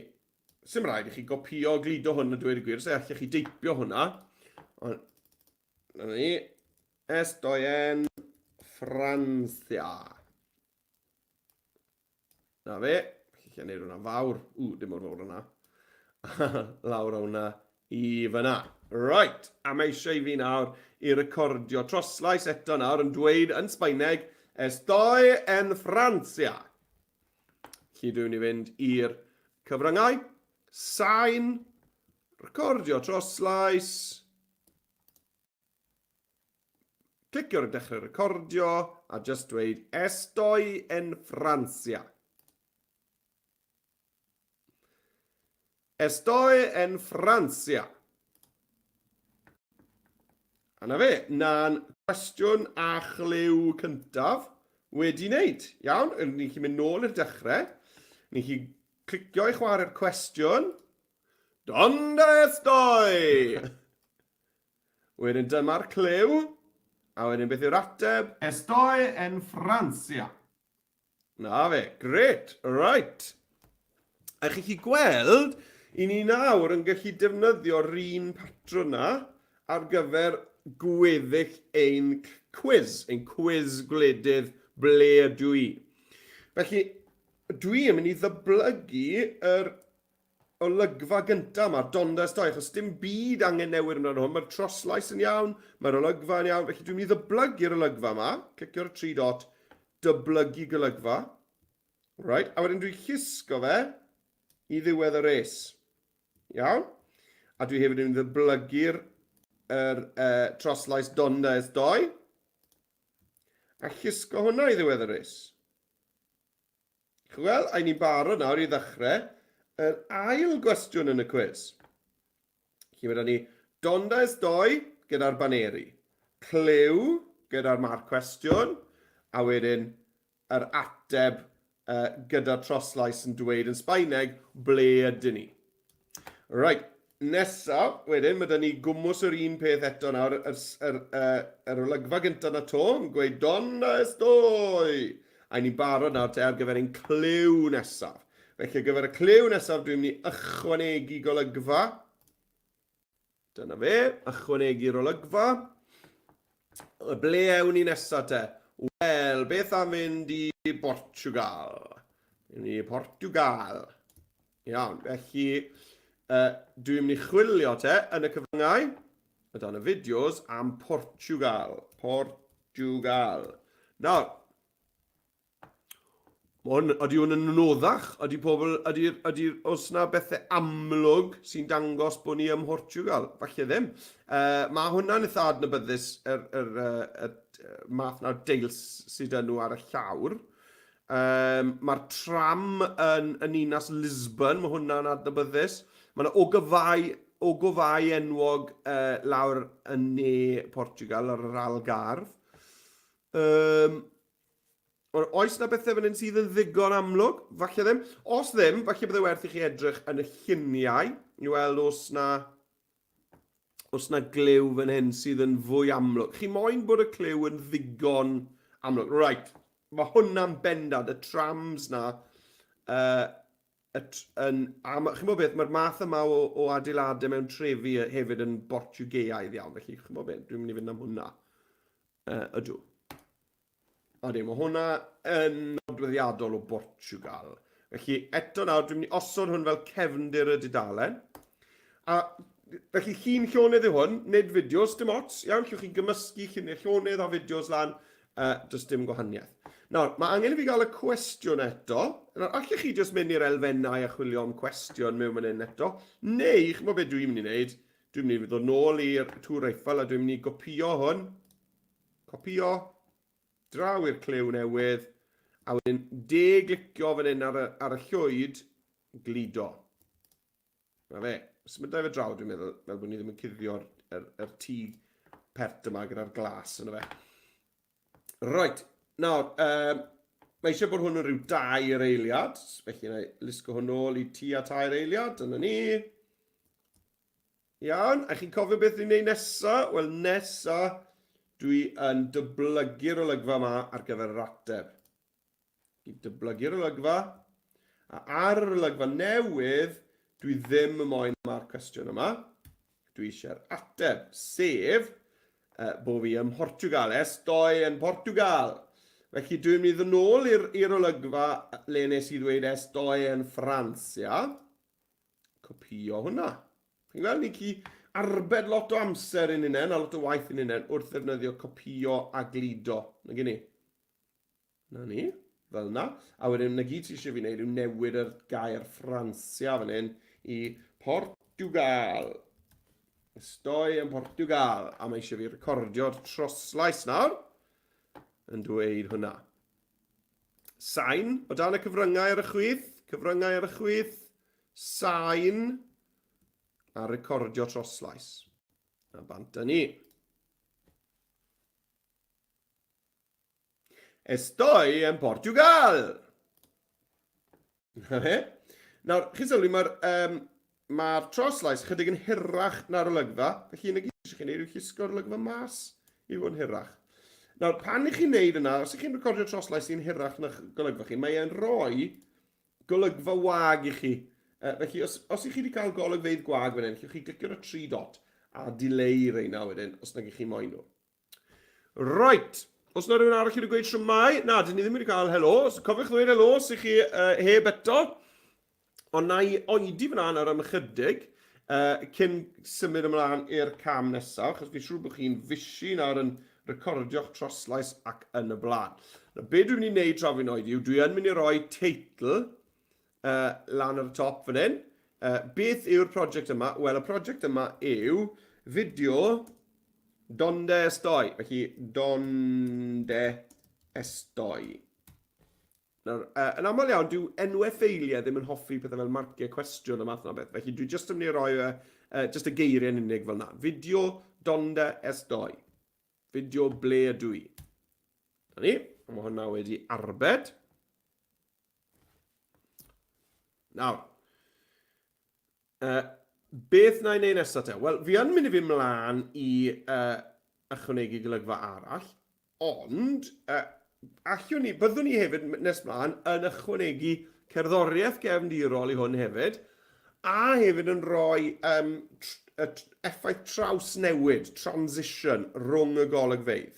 sy'n rhaid i chi gopio glido hwn a dweud y gwir, so allech chi deipio hwnna. Dyna ni. Estoen Francia. Na fe. Felly, chi'n neud hwnna fawr. Dim o'r fawr hwnna. Lawr hwnna i fyna. Right. A mae eisiau fi nawr i recordio troslais eto nawr yn dweud yn Sbaeneg Estoen Francia. Felly dwi'n mynd i fynd i'r cyfryngau, sain, recordio troslais, clicio ar y dechrau recordio, a just dweud Estoy en Francia. Estoy en Francia. A na fe, na'n cwestiwn a chlyw cyntaf wedi wneud. Iawn, ni'n chi mynd nôl i'r dechrau. Ni'n chi clicio i chwarae'r cwestiwn. Donde estoy? Wedyn dyma'r cliw. A wedyn beth yw'r ateb? Estoy en Francia. Na fe, great, right. A chi gweld, i ni nawr yn gallu defnyddio'r un patrwm na ar gyfer gweddill ein quiz gwledydd ble ydw i. Felly, dwi yn mynd i ddyblygu yr olygfa gyntaf yma, dondes doi, achos dim byd angen newid yna hwn. Mae'r troslais yn iawn, mae'r olygfa yn iawn, felly dwi'n mynd i ddyblygu'r olygfa yma, clicio'r 3 dot, dyblygu golygfa. Right, a wedyn dwi'n llusgo fe i ddiwedd y res. Iawn? A dwi hefyd yn ddyblygu'r troslais dondes doi, a llusgo hwnna i ddiwedd y res. Wel, a ni'n barod nawr i ddechrau yr ail gwestiwn yn y cwis. Felly mae da ni dondes doi gyda'r baneri, cliw gyda'r marc cwestiwn, a wedyn yr ateb gyda'r troslais yn dweud yn Sbaeneg, ble ydyn ni. Right, nesaf, wedyn, mae da ni gwmws yr un peth eto nawr, yr olygfa gyntaf na to, yn gweud dondes doi. A ni'n barod nawr te ar gyfer ein cliw nesaf. Felly ar gyfer y cliw nesaf, dwi'n mynd i ychwanegu golygfa. Dyna fe, ychwanegu'r olygfa. Ble ewn ni nesaf te? Wel, beth am fynd i Portugal? Mynd i Portugal. Iawn, felly dwi'n mynd i chwilio te yn y cyfryngau, o dan y fideos, am Portugal. Portugal. Nawr, ydy hwn yn anoddach? Oes yna bethau amlwg sy'n dangos bod ni ym Portugal? Falle ddim. Mae hwnna'n eitha adnabyddus yr math na'r deils sydd yn nhw ar y llawr. Mae'r tram yn Ninas Lisbon, mae hwnna'n adnabyddus. Mae yna ogofau enwog lawr yn ne Portugal ar yr Algarve. Oes yna bethau fan hyn sydd yn ddigon amlwg? Falle ddim. Os ddim, falle byddai werth i chi edrych yn y lluniau i weld os na gliw fan hyn sydd yn fwy amlwg. Chi moyn bod y cliw yn ddigon amlwg. Right, mae hwnna'n bendant, y trams na. Chi'n gwybod beth, mae'r math yma o adeiladau mewn trefi hefyd yn Bortiwgeaidd iawn. Felly, chi'n gwybod beth, dwi'n mynd i fynd am hwnna. Ydw. Mae hwnna yn nodweddiadol o Portugal. Felly, eto nawr, dwi'n mynd i osod hwn fel cefndir y dudalen. A felly, llun llonydd yw hwn, nid fideos, dim ots. Iawn, llwch chi gymysgu lluniau llonydd a fideos lan, does dim gwahaniaeth. Nawr, mae angen i fi gael y cwestiwn eto. Allech chi jyst mynd i'r elfennau a chwilio am cwestiwn mewn fan hyn eto. Neu, chi'n gwybod beth dwi'n mynd i wneud? Dwi'n mynd i ddod nôl i'r tŵr Eiffel a dwi'n mynd i gopio hwn. Copio. Draw i'r cliw newydd, a wedyn deglicio fan hyn ar y llwyd, glido. Na fe, symudau fe draw dwi'n meddwl, fel bod ni ddim yn cuddio'r tŷ pert yma gyda'r glas yna fe. Right, nawr, mae eisiau bod hwn yn rhyw 2 eiliad, felly na i lusgo hwn nôl i tua 2 eiliad, dyna ni. Iawn, a chi'n cofio beth i'n neud nesa? Wel, nesa, dwi yn dyblygu'r olygfa yma ar gyfer yr ateb. I dyblygu'r olygfa, a ar yr olygfa newydd, dwi ddim yn moyn yma'r cwestiwn yma. Dwi eisiau'r ateb, sef bod fi ym Portugal, S2 yn Portugal. Felly dwi'n mynd i ddod nôl i'r olygfa le nes i ddweud S2 yn Ffrans, ia? Copio hwnna. Chi'n gweld, ni ci arbed lot o amser yn unen, a lot o waith yn unen, wrth ddefnyddio copio a glido. Na gyn ni. Na ni, fel na. A wedyn, na gyd sy'n eisiau fi wneud yw newid yr gair Ffransia fan hyn i Portugal. Ystoi yn Portugal. A mae eisiau fi recordio'r troslais nawr yn dweud hwnna. Sain, o dan y cyfryngau ar y chwith. Cyfryngau ar y chwith. Sain. A recordio troslais. A bant ni. Estoy en Portugal! Nawr, chi'n sylwi, mae'r troslais chydig yn hirach na'r olygfa, felly yn y gyd chi'n neud yw llusgo'r olygfa mas i fod yn hirach. Nawr, pan i chi'n neud yna, os chi'n recordio troslais sy'n hirach na'r golygfa chi, mae e'n rhoi golygfa wag i chi. Felly, os ych chi wedi cael golygfeydd gwag fan hyn, chi glicio'r 3 dot a delay reina wedyn, os nag ych chi moyn nhw. Right, Os na rhywun arall wedi gweud siwmai, na, dyn ni ddim wedi cael helo. So, cofiwch ddweud helo sy'n chi heb eto. Ond na i oedi fyna ar ymychydig cyn symud ymlaen i'r cam nesaf, achos fi siŵr bod chi'n fysi nawr yn recordio'ch troslais ac yn y blaen. Be dwi'n mynd i wneud tra fi'n oedi yw, dwi yn mynd i roi teitl lan ar y top fan hyn. Beth yw'r prosiect yma? Wel, y prosiect yma yw fideo donde estoi. Felly, donde estoi. Nawr, yn aml iawn, dyw enwau ffeiliau ddim yn hoffi pethau fel marciau cwestiwn y math yna beth. Felly, dwi jyst yn mynd i roi just y geiriau'n unig fel yna. Fideo donde estoi. Fideo ble ydw i. Na ni, mae hwnna wedi arbed. Nawr, beth na i wneud nesaf te? Wel, fi yn mynd i fynd mlaen i ychwanegu golygfa arall, ond byddwn ni hefyd nes mlaen yn ychwanegu cerddoriaeth gefndirol i hwn hefyd, a hefyd yn rhoi effaith trawsnewid, transition, rhwng y golygfeydd.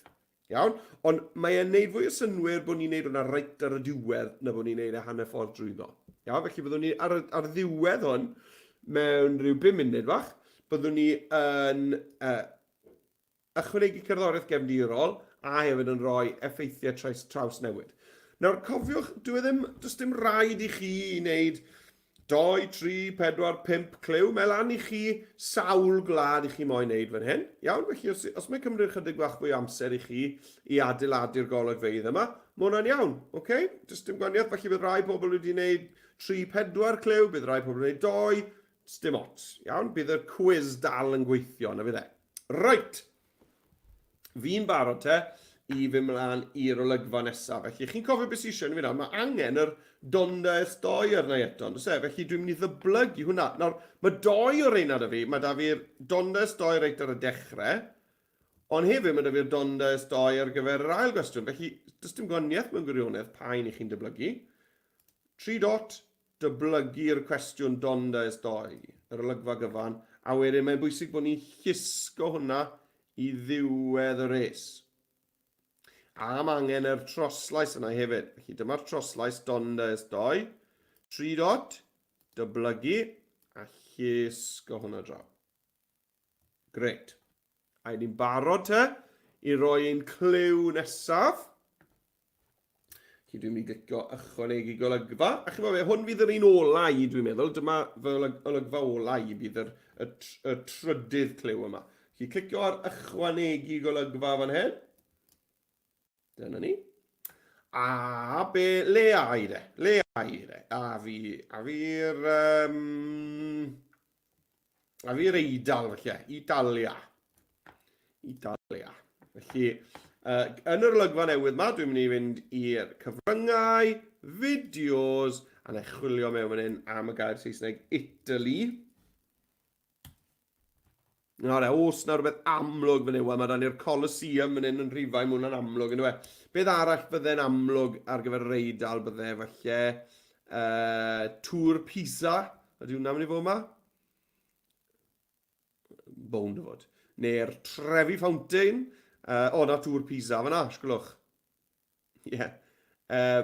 Iawn? Ond mae e'n neud fwy o synwyr bod ni'n neud hwnna reit ar y diwedd na bod ni'n neud hanner ffordd drwyddo. Iawn? Felly byddwn ni ar ddiwedd hwn, mewn rhyw 5 munud fach, byddwn ni yn ychwanegu cerddoriaeth gefndirol a hefyd yn rhoi effeithiau trawsnewid. Nawr, cofiwch, does dim rhaid i chi wneud 2, 3, 4, 5 cliw. Mae lan i chi sawl gwlad i chi moyn wneud fan hyn. Iawn, felly os mae cymryd chydig bach fwy amser i chi i adeiladu'r golygfeydd yma, mae hwnna'n iawn, oce? Does dim gwaniaeth, felly bydd rai pobl wedi wneud 3, 4 cliw, bydd rai pobl wedi wneud 2, dim ots. Iawn, bydd y quiz dal yn gweithio, na fydd e. Right. Fi'n barod te i fy mlaen i'r olygfa nesaf. Felly, chi'n cofio beth sy'n eisiau ni fynd am? Mae angen yr donde estoi arna eto. Felly, dwi'n mynd i ddyblygu hwnna. Nawr, mae 2 o'r reina da fi. Mae da fi'r donde estoi reit ar y dechrau. Ond hefyd, mae da fi'r donde estoi ar gyfer yr ail gwestiwn. Felly, does dim gwaniaeth mewn gwirionedd pa un i chi'n dyblygu. 3 dot, dyblygu'r cwestiwn donde estoi, yr olygfa gyfan. A wedyn, mae'n bwysig bod ni'n llusgo hwnna i ddiwedd y res. A mae angen yr troslais yna hefyd. Felly dyma'r troslais donde estoi. 3 dot, dyblygu, a llusgo hwnna draw. Gret. A ni'n barod te i roi ein cliw nesaf. Felly dwi'n mynd i glicio ychwanegu golygfa. A chi fawr, hwn fydd yr un olau, dwi'n meddwl. Dyma fy olygfa olau bydd y trydydd cliw yma. Felly clicio ar ychwanegu golygfa fan hyn. Dyna ni. A le ai de? Le ai de? A fi'r Eidal, felly. Italia. Felly, yn yr olygfa newydd yma, dwi'n mynd i fynd i'r cyfryngau, fideos, a na chwilio mewn fan hyn am y gair Saesneg Italy. Nawr, os na rhywbeth amlwg fan hyn, mae dan ni'r Colosseum fan hyn yn rhifau mwyn yn amlwg, yn dweud. Beth arall bydde'n amlwg ar gyfer yr Eidal bydde, falle, tŵr Pisa, ydy hwnna'n mynd i fod yma? Bound o fod. Neu'r Trefi Fountain, na tŵr Pisa fan'na, sgwlwch. Ie.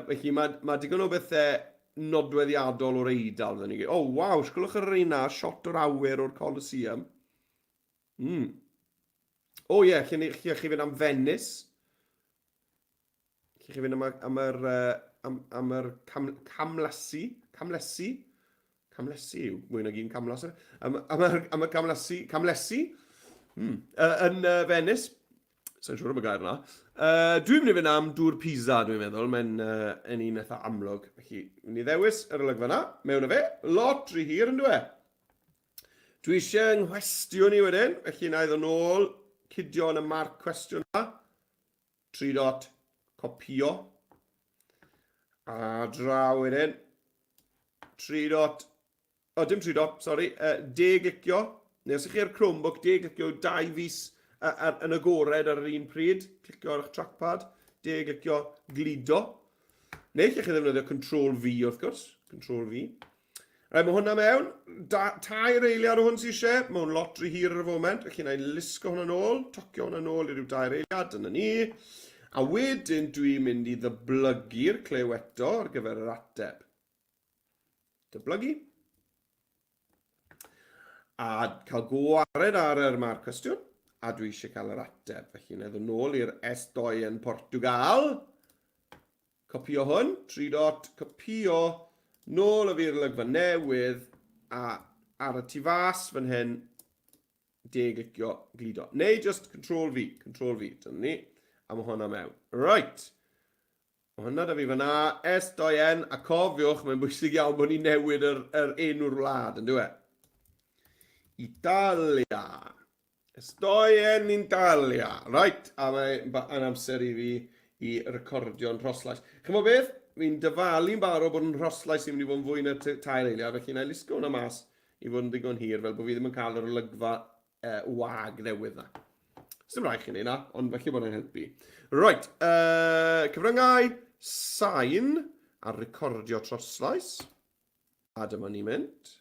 Felly, mae digon o bethau nodweddiadol o'r Eidal. Waw, sgwlwch yr un na, shot o'r awyr o'r Colosseum. Lle chi fynd am Venice. Chi fynd am yr camlesi. Camlesi yw, mwy nag un camlas. Am y camlesi. Yn Venice. Sa'n siŵr am y gair yna. Dwi'n mynd i fynd am dŵr Pisa, dwi'n meddwl. Mae'n un eitha amlwg. Felly, mynd i ddewis yr olygfa yna. Mewn o fe. Lot rhy hir yn dweud. Dwi eisiau nghwestiwn i wedyn, felly na i ddod nôl, cydio yn y marc cwestiwn yma. 3 dot, copio. A draw wedyn. 3 dot, dim 3 dot, sori, 10 glicio. Neu os ych chi'r Chromebook, 10 glicio 2 fus yn agored ar yr un pryd. Clicio ar eich trackpad, 10 glicio glido. Neu chi ddefnyddio Control V wrth gwrs, Control V. Mae hwnna mewn, 2 eiliad o hwn sy'n eisiau, mae hwn lot rhy hir ar y foment, felly na i lusgo hwnna nôl, tocio hwnna nôl i ryw 2 eiliad, dyna ni. A wedyn dwi'n mynd i ddyblygu'r cliw eto ar gyfer yr ateb. Dyblygu. A cael gwared ar yr marc cwestiwn. A dwi eisiau cael yr ateb. Felly wna i ddod nôl i'r S2 yn Portugal. Copio hwn. 3 dot. Copio. Nôl y furolygfa newydd. A ar y tu fas fan hyn. Clicio glido. Neu just Control V. Control V. Dyna ni. A mae hwnna mewn. Right. Mae hwnna da fi fyna. S2N. A cofiwch, mae'n bwysig iawn bod ni'n newid yr enw'r wlad, yn dweud. Italia. S2N Italia. Right. A mae'n amser i fi i recordio'n rhoslais. Chymod beth? Fi'n dyfalu'n barod bod yn rhoslais i'n mynd i fod yn fwy na tair eiliad. Felly na i lusgo hwnna mas i fod yn digon hir fel bod fi ddim yn cael yr olygfa wag newydd na. Dim rhaid chi ni na, ond felly bod e'n helpu. Right, cyfryngau, sain, a recordio troslais. A dyma ni'n mynd.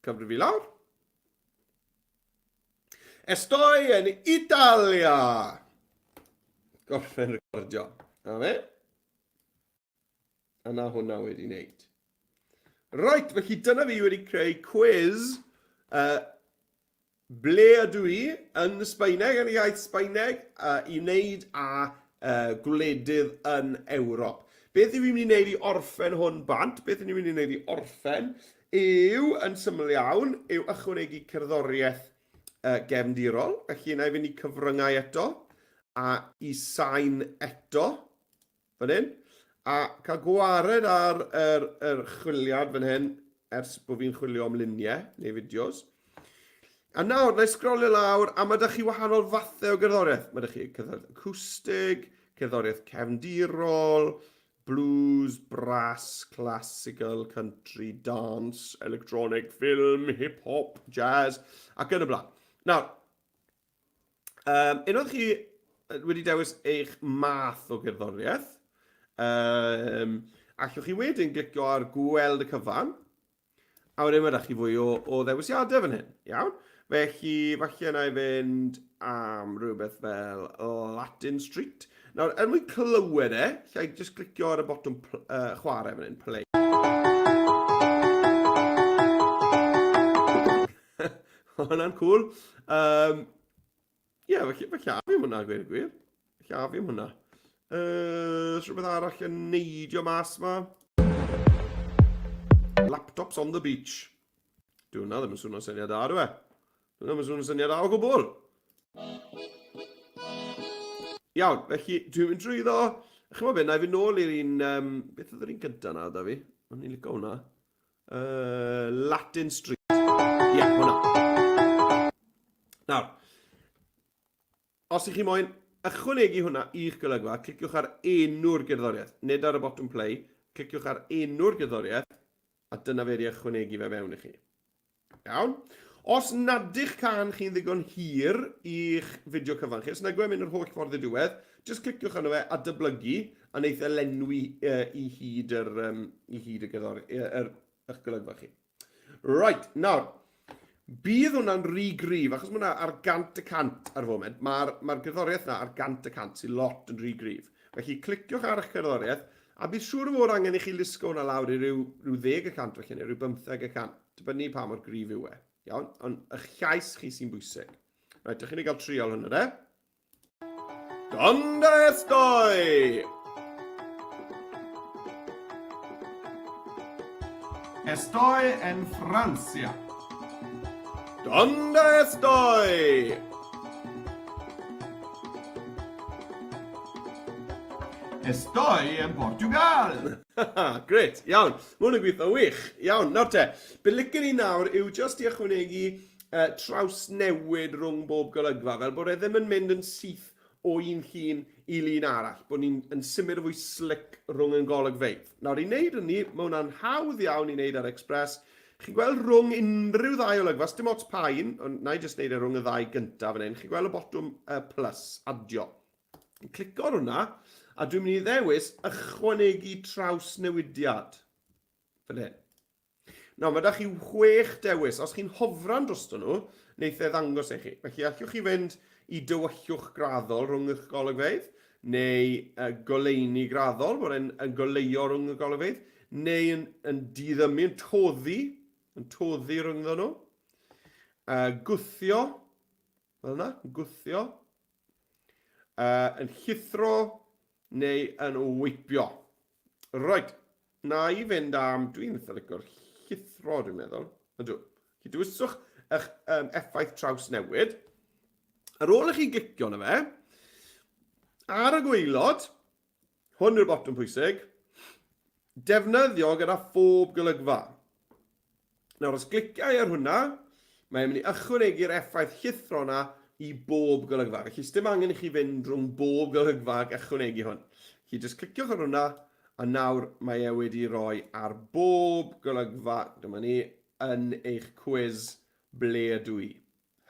Cyfri fi lawr. Estoy yn Italia. Gorffen recordio. A fe. A na hwnna wedi wneud. Right, felly dyna fi wedi creu quiz ble ydw i yn Sbaeneg, yn iaith Sbaeneg, i wneud â gwledydd yn Ewrop. Beth yw fi'n mynd i wneud i orffen hwn bant? Beth yw fi'n mynd i wneud i orffen yw, yn syml iawn, yw ychwanegu cerddoriaeth gefndirol. Felly yna i fynd i cyfryngau eto, a i sain eto, fan hyn. A cael gwared ar yr chwiliad fan hyn, ers bod fi'n chwilio am luniau neu fideos. A nawr, na i sgrolio lawr, a mae ydych chi wahanol fathau o gerddoriaeth. Mae ydych chi cerddoriaeth acwstig, cerddoriaeth cefndirol, blues, brass, classical, country, dance, electronic, film, hip-hop, jazz, ac yn y blaen. Nawr, unwaith chi wedi dewis eich math o gerddoriaeth, allwch chi wedyn glicio ar gweld y cyfan, a wedyn mae ydych chi fwy o ddewisiadau fan hyn, iawn? Felly, falle yna i fynd am rhywbeth fel Latin Street. Nawr, er mwyn clywed lle i just clicio ar y botwm chwarae fan hyn, play. Hwna'n cool. Ie, falle a fi hwnna, gweud y gwir. Falle a fi hwnna. Rhywbeth arall yn neidio mas yma. Laptops on the beach. Dwi'n na ddim yn swnio'n syniad da, dwi e. Dwi'n ddim yn swnio'n syniad da o gwbl. Iawn, felly dwi'n mynd drwyddo. Chymod beth, na i fi nôl i'r un... beth oedd yr un gyda na, da fi? O'n i'n licio hwnna. Latin Street. Ie, hwnna. Nawr, os ych chi moyn ychwanegu hwnna i'ch golygfa, cliciwch ar enw'r gerddoriaeth. Nid ar y bottom play, cliciwch ar enw'r gerddoriaeth, a dyna fe di ychwanegu fe mewn i chi. Iawn. Os nad ych can chi'n ddigon hir i'ch fideo cyfan chi, os nag yw'n mynd yr holl ffordd y diwedd, jyst cliciwch arno fe a dyblygu, a wneith e lenwi i hyd y eich golygfa chi. Right, nawr, bydd hwnna'n rhy gryf, achos mae hwnna ar 100% ar foment. Mae'r gerddoriaeth yna ar 100% sy'n lot yn rhy gryf. Felly, cliciwch ar eich gerddoriaeth, a bydd siŵr o fod angen i chi lusgo hwnna lawr i ryw 10%, felly, neu ryw 15%. Dibynnu pa mor gryf yw e. Iawn, ond eich llais chi sy'n bwysig. Rhaid, ydych chi'n cael trial hwnna, de? Donde estoy? Estoy en Francia. ¿Dónde estoy? Estoy en Portugal. Gret, iawn. Mae hwn yn gweithio wych. Iawn, nawr te. Be licen ni nawr yw just i ychwanegu traws newid rhwng bob golygfa, fel bod e ddim yn mynd yn syth o un llun i lun arall, bod ni'n symud fwy slick rhwng yn golygfeydd. Nawr, i wneud hynny, mae hwnna'n hawdd iawn i wneud ar Express. Chi'n gweld rhwng unrhyw ddau olygfa, dim ots pa un, ond na i just wneud e rhwng y ddau gyntaf fan hyn. Chi'n gweld y botwm plus, adio. Clico ar hwnna, a dwi'n mynd i ddewis ychwanegu traws newidiad. Fan hyn. Nawr, mae da chi 6 dewis. Os chi'n hofran drosto nhw, wneith e ddangos i chi. Felly, allwch chi fynd i dywyllwch graddol rhwng eich golygfeydd, neu goleuni graddol, bod e'n goleio rhwng y golygfeydd, neu yn diddymu, yn toddi rhwngddyn nhw. Gwthio, fel yna, gwthio, yn llithro, neu yn weipio. Roed, na i fynd am, dwi'n eitha licio'r llithro, dwi'n meddwl. Ydw. Dywyswch eich effaith traws newid. Ar ôl i chi glicio na fe, ar y gwaelod, hwn yw'r botwm pwysig, defnyddio gyda phob golygfa. Nawr, os gliciau ar hwnna, mae'n mynd i ychwanegu'r effaith llithro na i bob golygfa. Felly, dim angen i chi fynd rhwng bob golygfa ac ychwanegu hwn. Chi jyst cliciwch ar hwnna, a nawr mae e wedi rhoi ar bob golygfa, dyma ni, yn eich quiz ble ydw i.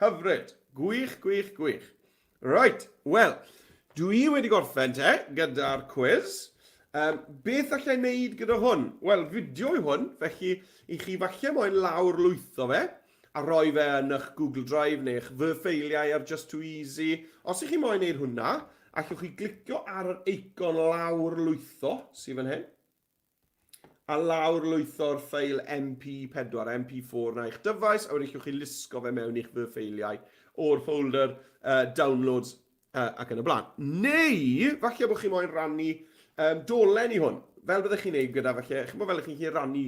Hyfryd. Gwych, gwych, gwych. Right, wel, dwi wedi gorffen gyda'r quiz. Beth allai wneud gyda hwn? Wel, fideo yw hwn, felly i chi falle moyn lawr lwytho fe, a rhoi fe yn eich Google Drive neu eich ffeiliau ar Just Too Easy. Os ych chi moyn wneud hwnna, allwch chi glicio ar yr eicon lawr lwytho, sydd fan hyn, a lawr lwytho'r ffeil MP4, MP4 na eich dyfais, a wedyn chi lusgo fe mewn i'ch ffeiliau o'r folder downloads ac yn y blaen. Neu, falle bod chi moyn rannu dolen i hwn. Fel byddwch chi'n neud gyda, falle, chi'n bod fel chi'n rannu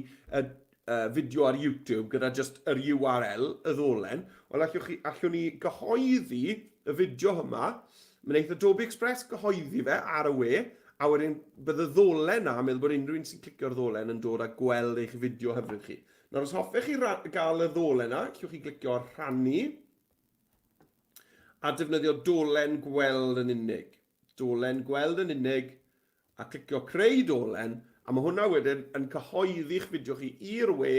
fideo ar YouTube gyda just yr URL, y ddolen. Wel, allwn ni gyhoeddi y fideo yma, mae'n eith Adobe Express gyhoeddi fe ar y we, a wedyn bydd y ddolen na, meddwl bod unrhyw un sy'n clicio'r ddolen yn dod a gweld eich fideo hyfryd chi. Nawr, os hoffech chi gael y ddolen na, allwch chi glicio ar rhannu, a defnyddio dolen gweld yn unig. Dolen gweld yn unig, a clicio creu dolen, a mae hwnna wedyn yn cyhoeddi'ch fideo chi i'r we,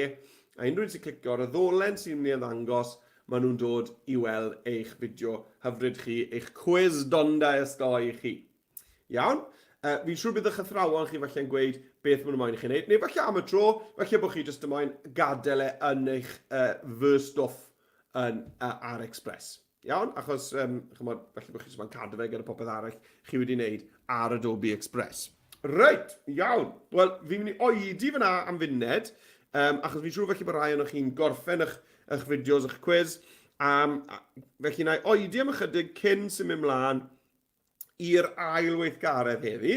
a unrhyw un sy'n clicio ar y ddolen sy'n mynd i ddangos, maen nhw'n dod i weld eich fideo hyfryd chi, eich quiz donda ysgol chi. Iawn? Fi'n siŵr bydd eich athrawon chi falle'n gweud beth maen nhw'n moyn i chi wneud, neu falle am y tro, falle bod chi jyst yn moyn gadael yn eich stwff ar Express. Iawn, achos falle bod chi jyst moyn cadw fe gyda popeth arall chi wedi wneud ar Adobe Express. Reit, iawn. Wel, fi'n mynd i oedi fyna am funed, achos fi'n siŵr felly bod rai o'n chi'n gorffen eich fideos, eich quiz. Felly na i oedi am ychydig cyn sy'n mynd mlaen i'r ail weithgaredd heddi.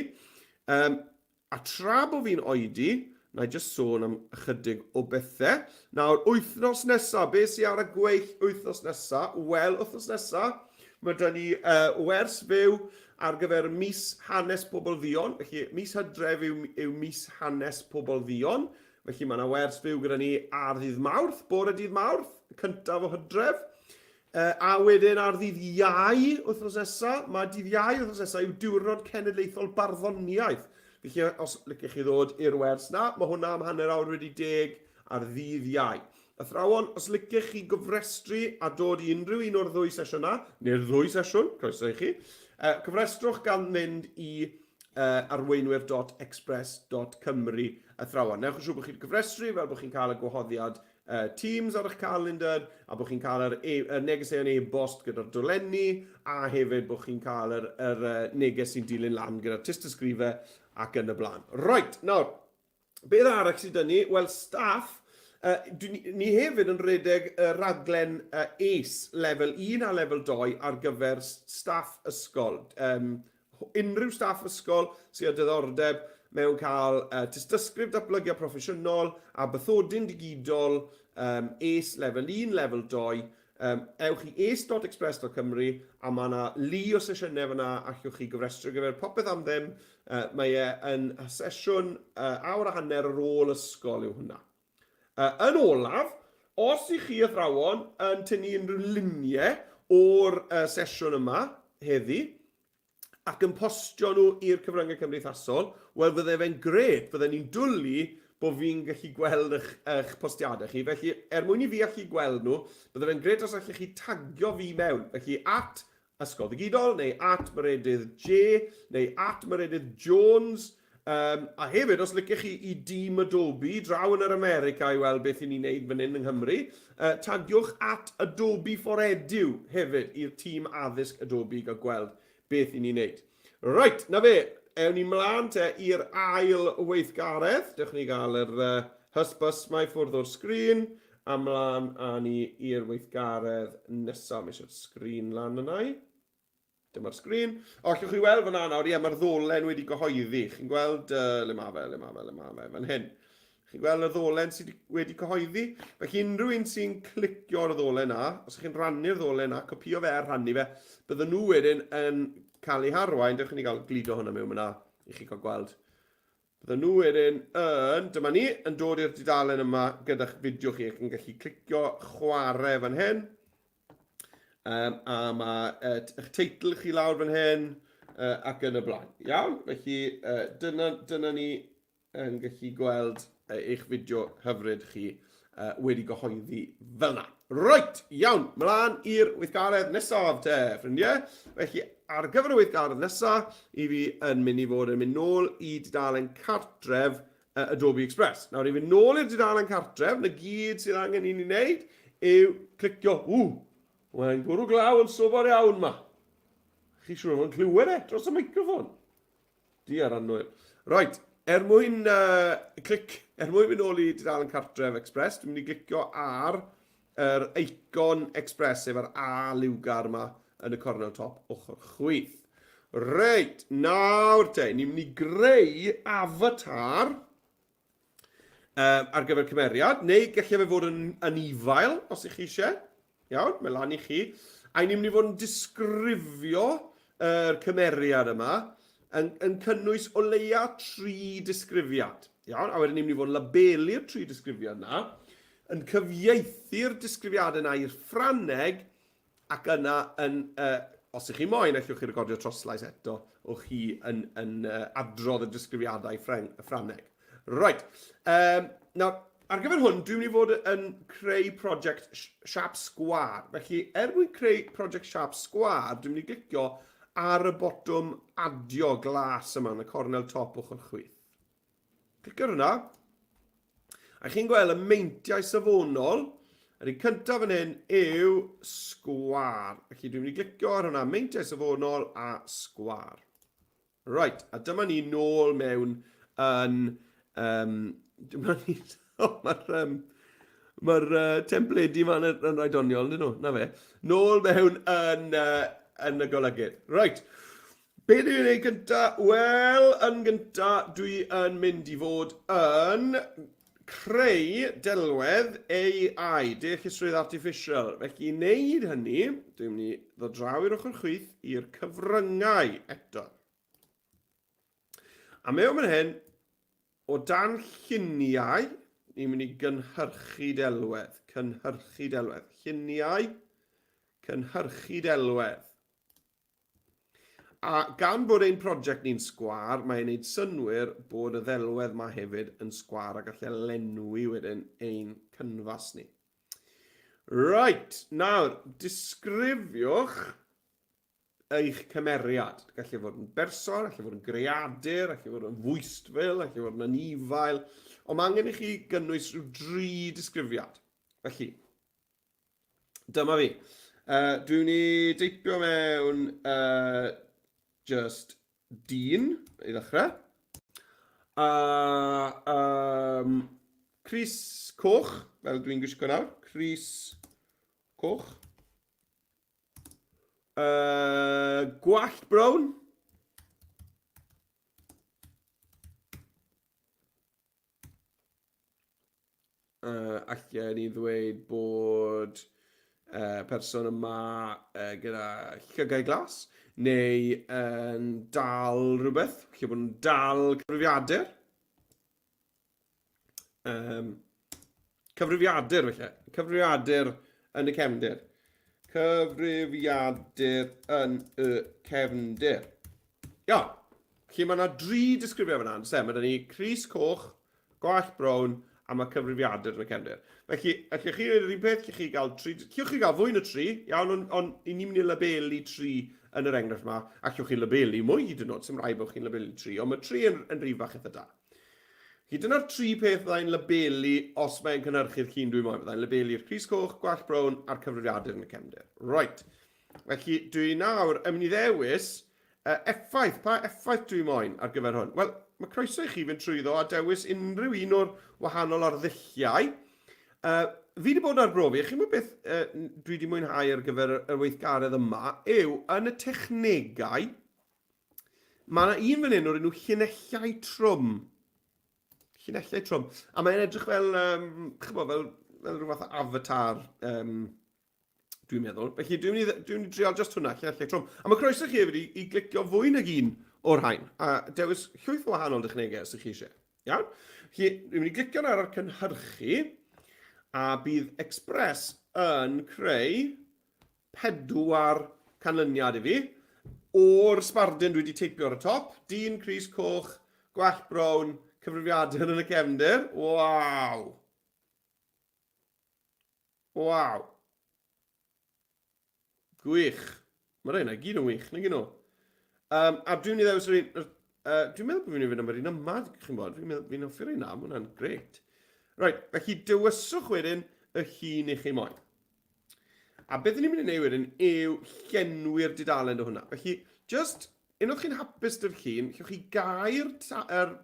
A tra bod fi'n oedi, na i jyst sôn am ychydig o bethau. Nawr, wythnos nesaf, beth sy'n ar y gweill wythnos nesaf? Wel, wythnos nesaf, mae dyn ni wers fyw ar gyfer mis hanes pobl ddion. Felly, mis Hydref yw mis hanes pobl ddion. Felly, mae yna wers fyw gyda ni ar ddydd Mawrth, bore dydd Mawrth, cyntaf o Hydref. A wedyn ar ddydd Iau wythnos nesaf, mae dydd Iau wythnos nesaf yw diwrnod cenedlaethol barddoniaeth. Felly, os liciwch chi ddod i'r wers na, mae hwnna am hanner awr wedi 10 ar ddydd Iau. Athrawon, os liciwch chi gyfrestru a dod i unrhyw un o'r ddwy sesiwn na, neu'r ddwy sesiwn, croeso i chi, cyfrestrwch gan mynd i arweinwyr.express.cymru athrawon. Newch yn siŵr bod chi'n cyfrestru fel bod chi'n cael y gwahoddiad Teams ar eich calendar, a bod chi'n cael yr negeseuon e-bost gyda'r dolenni, a hefyd bod chi'n cael yr neges sy'n dilyn lan gyda'r tystysgrifau ac yn y blaen. Right, nawr, beth arall sydd dyn ni? Wel, staff, ni hefyd yn redeg raglen ACE lefel 1 a lefel 2 ar gyfer staff ysgol. Unrhyw staff ysgol sydd â diddordeb mewn cael tystysgrif datblygiad proffesiynol a bythodyn digidol ACE lefel 1, lefel 2. Ewch i ace.express.cymru a mae yna lu o sesiynau fyna allwch chi gyfrestru gyfer popeth am ddim. Mae yn sesiwn awr a hanner ar ôl ysgol yw hwnna. Yn olaf, os i chi athrawon yn tynnu unrhyw luniau o'r sesiwn yma heddi, ac yn postio nhw i'r cyfryngau cymdeithasol, wel fydde fe'n gret, fydde ni'n dwlu bod fi'n gallu gweld eich postiadau chi. Felly, mwyn i fi allu gweld nhw, bydde fe'n gret os allwch chi tagio fi mewn. Felly, at Ysgol Digidol, neu at Meredudd J, neu at Meredudd Jones, A hefyd, os licech chi i dîm Adobe, draw yn yr America i weld beth i ni'n neud fan hyn yng Nghymru, tagiwch at Adobe for Edu hefyd i'r tîm addysg Adobe gael gweld beth i ni'n neud. Right, na fe, ewn ni mlaen te i'r ail weithgaredd. Dewch ni gael yr hysbys mae ffwrdd o'r sgrin, a mlaen a ni i'r weithgaredd nesaf. Mae eisiau'r sgrin lan yna i. Dyma'r sgrin. O, allwch chi weld fan nawr, ie, mae'r ddolen wedi gyhoeddi. Chi'n gweld, le ma fe, fan hyn. Chi'n gweld y ddolen sydd wedi cyhoeddi? Felly unrhyw un sy'n clicio ar y ddolen na, os chi'n rannu'r ddolen na, copio fe a rhannu fe, bydden nhw wedyn yn cael eu harwain. Dewch ni gael glido hwnna mewn yna i chi cael gweld. Bydden nhw wedyn dyma ni, yn dod i'r dudalen yma gyda'ch fideo chi. Chi'n gallu clicio chwarae fan hyn. A mae eich teitl chi lawr fan hyn ac yn y blaen. Iawn, felly dyna ni yn gallu gweld eich fideo hyfryd chi wedi gyhoeddi fel yna. Right, iawn, mlaen i'r weithgaredd nesaf te, ffrindiau. Felly ar gyfer y weithgaredd nesaf, i fi yn mynd i fod yn mynd nôl i dudalen cartref Adobe Express. Nawr, i fi nôl i'r dudalen cartref, na gyd sydd angen i ni wneud yw clicio, mae'n bwrw glaw yn sobor iawn ma. Chi siŵr o'n clywed dros y microfon? Di ar annwyl. Right, er mwyn mynd ôl i dudalen cartref Express, dwi'n mynd i glicio ar yr eicon Express, sef yr A liwgar yma yn y cornel top ochr chwith. Reit, nawr te, ni'n mynd i greu avatar ar gyfer cymeriad, neu gallai fe fod yn ifael, os ych chi eisiau. Iawn, mae lan i chi. A ni'n mynd i fod yn disgrifio yr cymeriad yma yn cynnwys o leia 3 disgrifiad. Iawn, a wedyn ni'n mynd i fod yn labelu'r 3 disgrifiad yna, yn cyfieithu'r disgrifiad yna i'r Ffrangeg, ac yna, os ych chi moyn, allwch chi recordio troslais eto o chi yn adrodd y disgrifiadau Ffrangeg. Right, nawr, ar gyfer hwn, dwi'n mynd i fod yn creu prosiect siap sgwar. Felly, mwyn creu prosiect siap sgwar, dwi'n mynd i glicio ar y botwm adio glas yma yn y cornel top ochr chwith. Clicio hwnna. A chi'n gweld y meintiau safonol. Yr un cyntaf fan hyn yw sgwar. Felly, dwi'n mynd i glicio ar hwnna, meintiau safonol a sgwar. Right, a dyma ni nôl mewn yn... dyma ni... Mae'r templedi yma yn rhai doniol, dyn nhw, na fe. Nôl mewn yn y golygydd. Right, be dwi'n ei gyntaf? Wel, yn gyntaf, dwi yn mynd i fod yn creu delwedd AI, deallusrwydd artificial. Felly i wneud hynny, dwi'n mynd i ddod draw i'r ochr chwith i'r cyfryngau eto. A mewn fan hyn, o dan lluniau, ni'n mynd i gynhyrchu delwedd. Lluniau, cynhyrchu delwedd. A gan bod ein prosiect ni'n sgwar, mae'n gwneud synwyr bod y ddelwedd ma hefyd yn sgwar a gallai lenwi wedyn ein cynfas ni. Right, nawr, disgrifiwch eich cymeriad. Gallai fod yn berson, gallai fod yn greadur, gallai fod yn fwystfil, gallai fod yn anifail. Ond mae angen i chi gynnwys rhyw 3 disgrifiad. Felly, dyma fi. Dwi'n ni deipio mewn just dyn, i ddechrau. Crys coch, fel dwi'n gwisgo nawr. Crys coch. Gwallt brown. Allan ni ddweud bod person yma gyda llygau glas, neu yn dal rhywbeth, lle bod yn dal cyfrifiadur. Cyfrifiadur, felly. Cyfrifiadur yn y cefndir. Cyfrifiadur yn y cefndir. Ia, lle mae yna 3 disgrifiad fyna. Mae yna ni crys coch, gwallt brown, a mae cyfrifiadur yn y cefndir. Felly, allwch chi wneud yr un peth, allwch chi gael fwy na 3, iawn, ond i ni'n mynd i labelu 3 yn yr enghraifft yma, allwch chi labelu mwy hyd yn oed, sy'n rhaid bod chi'n labelu 3, ond mae 3 yn rhif fach eitha da. Dyna'r 3 peth byddai'n labelu os mae'n cynhyrchu'r llun dwi moyn. Byddai'n labelu'r crys coch, gwallt brown a'r cyfrifiadur yn y cefndir. Right. Felly dwi nawr yn mynd i ddewis effaith. Pa effaith dwi moyn ar gyfer hwn? Wel, mae croeso i chi fynd trwyddo a dewis unrhyw un o'r wahanol arddulliau. Fi wedi bod yn arbrofi, chi'n meddwl beth dwi wedi mwynhau ar gyfer y weithgaredd yma yw yn y technegau, mae yna un fan hyn o'r enw llinellau trwm. Llinellau trwm. A mae'n edrych fel, fel rhyw fath o avatar, dwi'n meddwl. Felly, dwi'n mynd i drial just hwnna, llinellau trwm. A mae croeso chi hefyd i glicio fwy nag un o'r rhain. A dewis llwyth o wahanol dechnegau os ydych chi eisiau. Iawn? Felly, dwi'n mynd i glicio ar yr cynhyrchu, a bydd Express yn creu 4 canlyniad i fi o'r sbardun dwi wedi teipio ar y top. Dyn, crys coch, gwallt brown, cyfrifiadur yn y cefndir. Waw! Waw! Gwych. Mae rhain gyd yn wych, nag nhw. A dwi'n mynd i ddewis yr un... dwi'n meddwl bod fi'n mynd am yr un yma, chi'n bod. Fi'n offi'r un am, hwnna'n gret. Right, felly dywyswch wedyn y llun i chi moyn. A beth ni'n mynd i wneud wedyn yw llenwi'r dudalen o hwnna. Felly, just... unwaith chi'n hapus dy'r llun, chewch chi gair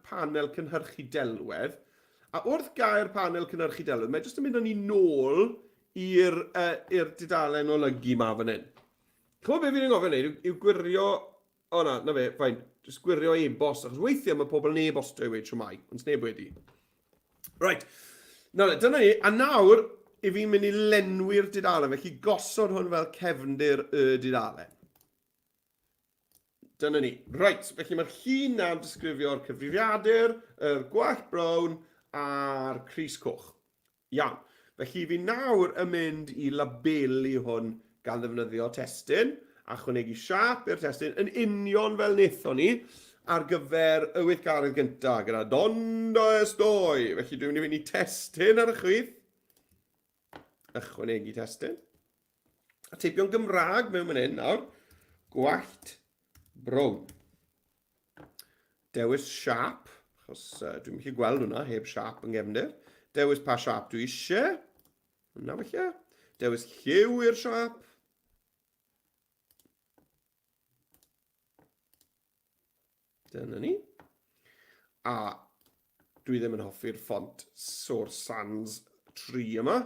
panel cynhyrchu delwedd, a wrth gair panel cynhyrchu delwedd, mae jyst yn mynd â ni nôl i'r dudalen olygu ma fan hyn. Chymod beth fi'n gofyn wneud yw gwirio... O na fe, fain, jyst gwirio e-bost, achos weithiau mae pobl yn e-bostio i weid tro mai, ond sneb wedi. Right, dyna ni, a nawr, i fi'n mynd i lenwi'r dudalen, felly gosod hwn fel cefndir y dudalen. Dyna ni. Right, felly mae'r llun na'n disgrifio'r cyfrifiadur, yr gwallt brown a'r crys coch. Iawn. Felly fi nawr yn mynd i labelu hwn gan ddefnyddio testun a chwnegu siap i'r testun yn union fel wnaethon ni ar gyfer y weithgaredd gyntaf gyda dondo esdoi. Felly dwi'n mynd i fynd i testun ar y chwith. Ychwanegu testun. A teipio'n Gymraeg mewn fan hyn nawr. Gwallt brown. Dewis siap, achos dwi'n mynd i gweld hwnna heb siap yn gefndir. Dewis pa siap dwi eisiau. Hwna felly. Dewis lliw i'r siap. Dyna ni. A dwi ddim yn hoffi'r ffont Source Sans 3 yma.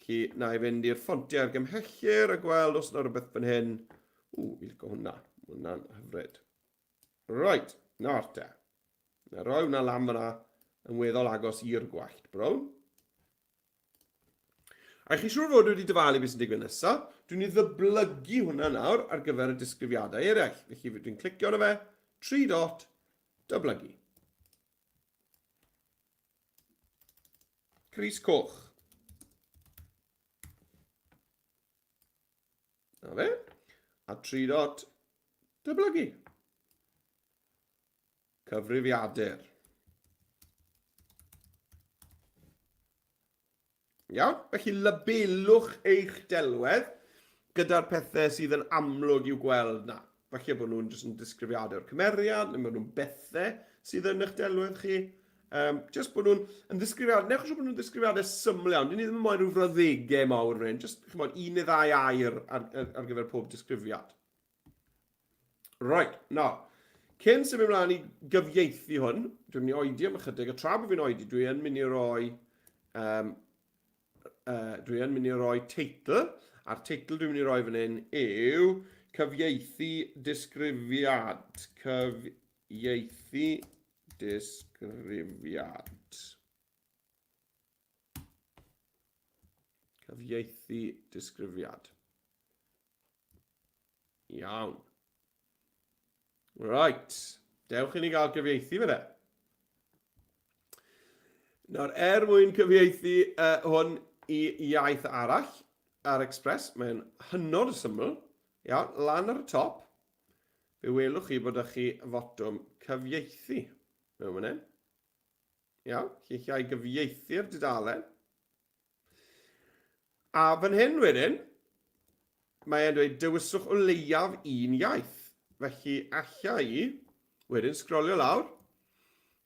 Felly na i fynd i'r ffontiau argymhellir a gweld os yna rhywbeth fan hyn. Fi'n licio hwnna. Hwna'n hyfryd. Right, nawr te. Na roi hwnna lam yna yn weddol agos i'r gwallt brown. A chi siŵr fod wedi dyfalu beth sy'n digwydd nesaf. Dwi'n ei ddyblygu hwnna nawr ar gyfer y disgrifiadau eraill. Felly dwi'n clicio arno fe, 3 dot, dyblygu. Crys coch. Na fe. A 3 dot, dyblygu. Cyfrifiadur. Iawn, felly labelwch eich delwedd gyda'r pethau sydd yn amlwg i'w gweld na. Felly bod nhw'n jyst yn disgrifiadur cymeriad, neu bod nhw'n bethau sydd yn eich delwedd chi. Just bod nhw'n disgrifiadau, newch bod nhw'n disgrifiadau syml iawn. Dyn ni ddim yn moyn rhyw frawddegau mawr fan hyn, just un neu ddau air ar gyfer pob disgrifiad. Right, nawr. Cyn symud ymlaen i gyfieithu hwn, dwi'n mynd i oedi am ychydig, a tra bod fi'n oedi, dwi'n mynd i roi teitl, a'r teitl dwi'n mynd i roi fan hyn yw cyfieithu disgrifiad. Cyfieithu disgrifiad. Cyfieithu disgrifiad. Iawn. Right, dewch i ni gael cyfieithu fe de. Nawr, mwyn cyfieithu hwn i iaith arall ar Express, mae'n hynod y syml. Iawn, lan ar y top, fe welwch chi bod chi fotwm cyfieithu mewn fan hyn. Iawn, chi allai gyfieithu'r dudalen. A fan hyn wedyn, mae e'n dweud dywyswch o leiaf un iaith. Felly, alla i, wedyn sgrolio lawr,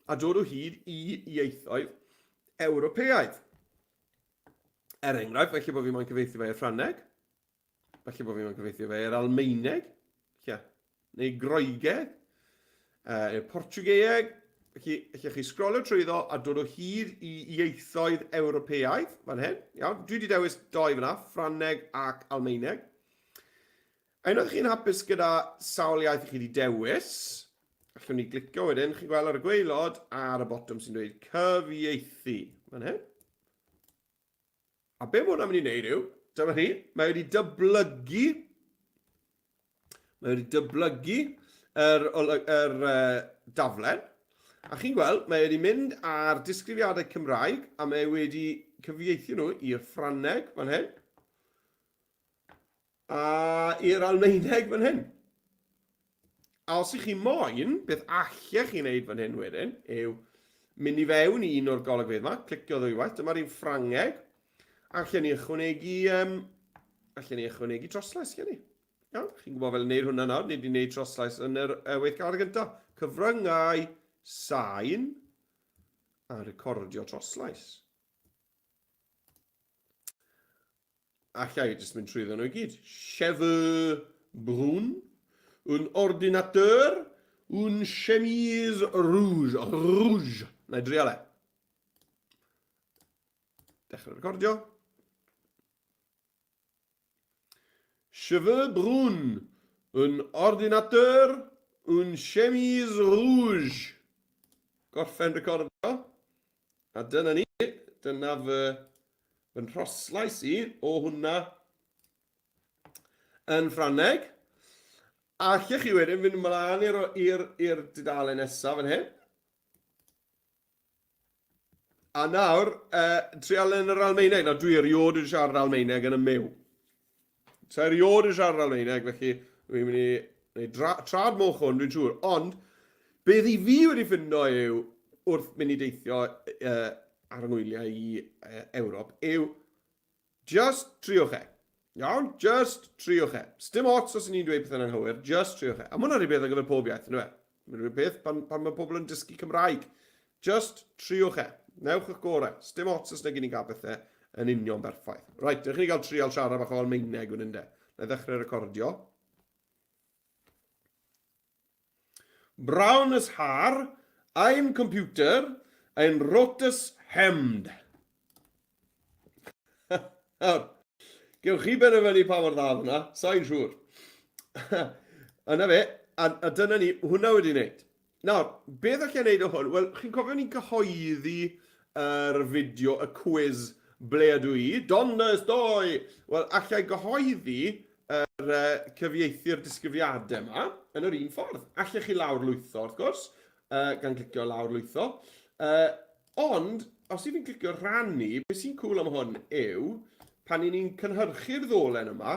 a dod o hyd i ieithoedd Ewropeaidd. Enghraifft, felly bod fi moyn cyfeithio fe i'r Ffrangeg, felly bod fi moyn cyfeithio fe i'r Almaeneg, neu Groegeg, neu Portiwgeeg. Felly, chi sgrolio trwyddo a dod o hyd i ieithoedd Ewropeaidd, fan hyn. Iawn, dwi wedi dewis doi fyna, Ffrangeg ac Almaeneg. Unwaith chi'n hapus gyda sawl iaith chi wedi dewis, allwn ni glicio wedyn, chi'n gweld ar y gwaelod ar y botwm sy'n dweud cyfieithu, fan hyn. A be mae hwnna'n mynd i wneud yw, dyma ni, mae wedi dyblygu yr daflen. A chi'n gweld, mae wedi mynd ar disgrifiadau Cymraeg a mae wedi cyfieithu nhw i'r Ffrangeg fan hyn a i'r Almaeneg fan hyn. A os ych chi moyn, beth allech chi'n neud fan hyn wedyn yw mynd i fewn i un o'r golygfeydd yma, clicio ddwywaith, dyma'r un Ffrangeg. Allen ni ychwanegu troslais, gen i. Iawn, chi'n gwybod fel wneud hwnna nawr, ni wedi wneud troslais yn yr weithgar gyntaf. Cyfryngau, sain, a recordio troslais. Allai jyst mynd trwyddo nhw i gyd. Cheveux brun, un ordinateur, un chemise rouge. Rouge. Na i drio le. Dechrau recordio. Cheveux bruns, un ordinateur, un chemise rouge. Gorffen recordio. A dyna ni, dyna fy nhroslais i o hwnna yn Ffrangeg. A allech chi wedyn fynd ymlaen i'r dudalen nesaf fan hyn. A nawr, trial yn yr Almaeneg. Nawr dwi eriod yn siarad Almaeneg yn y mew. So eriod yn siarad Almaeneg, felly dwi'n mynd i wneud trad moch hwn, dwi'n siŵr. Ond, beth i fi wedi ffindo yw, wrth mynd i deithio ar yngwyliau i Ewrop, yw just triwch e. Iawn? Just triwch e. Sdim ots os ni'n dweud pethau'n anghywir, just triwch e. A mwyn ar ei beth ar gyfer pob iaith, yn yw e? Mae'n rhywbeth beth pan mae pobl yn dysgu Cymraeg. Just triwch e. Newch eich gorau. Sdim ots os na gyn i gael bethau yn union berffaith. Right, dych chi'n cael trial siarad bach o Almaeneg yn ynde. Na i ddechrau recordio. Braun is haar, ein computer, ein rotes hemd. Gewch chi benefynu pa mor dda hwnna, sa'n siŵr. Yna fe, a dyna ni, hwnna wedi wneud. Nawr, beth allai wneud o hwn? Wel, chi'n cofio ni'n cyhoeddi yr fideo, y quiz ble ydw i? Donna is doi! Wel, allai gyhoeddi yr cyfieithu'r disgrifiadau yma yn yr un ffordd. Allai chi lawrlwytho, wrth gwrs, gan clicio lawrlwytho. Ond, os i fi'n clicio rhannu, beth sy'n cool am hwn yw, pan i ni'n cynhyrchu'r ddolen yma,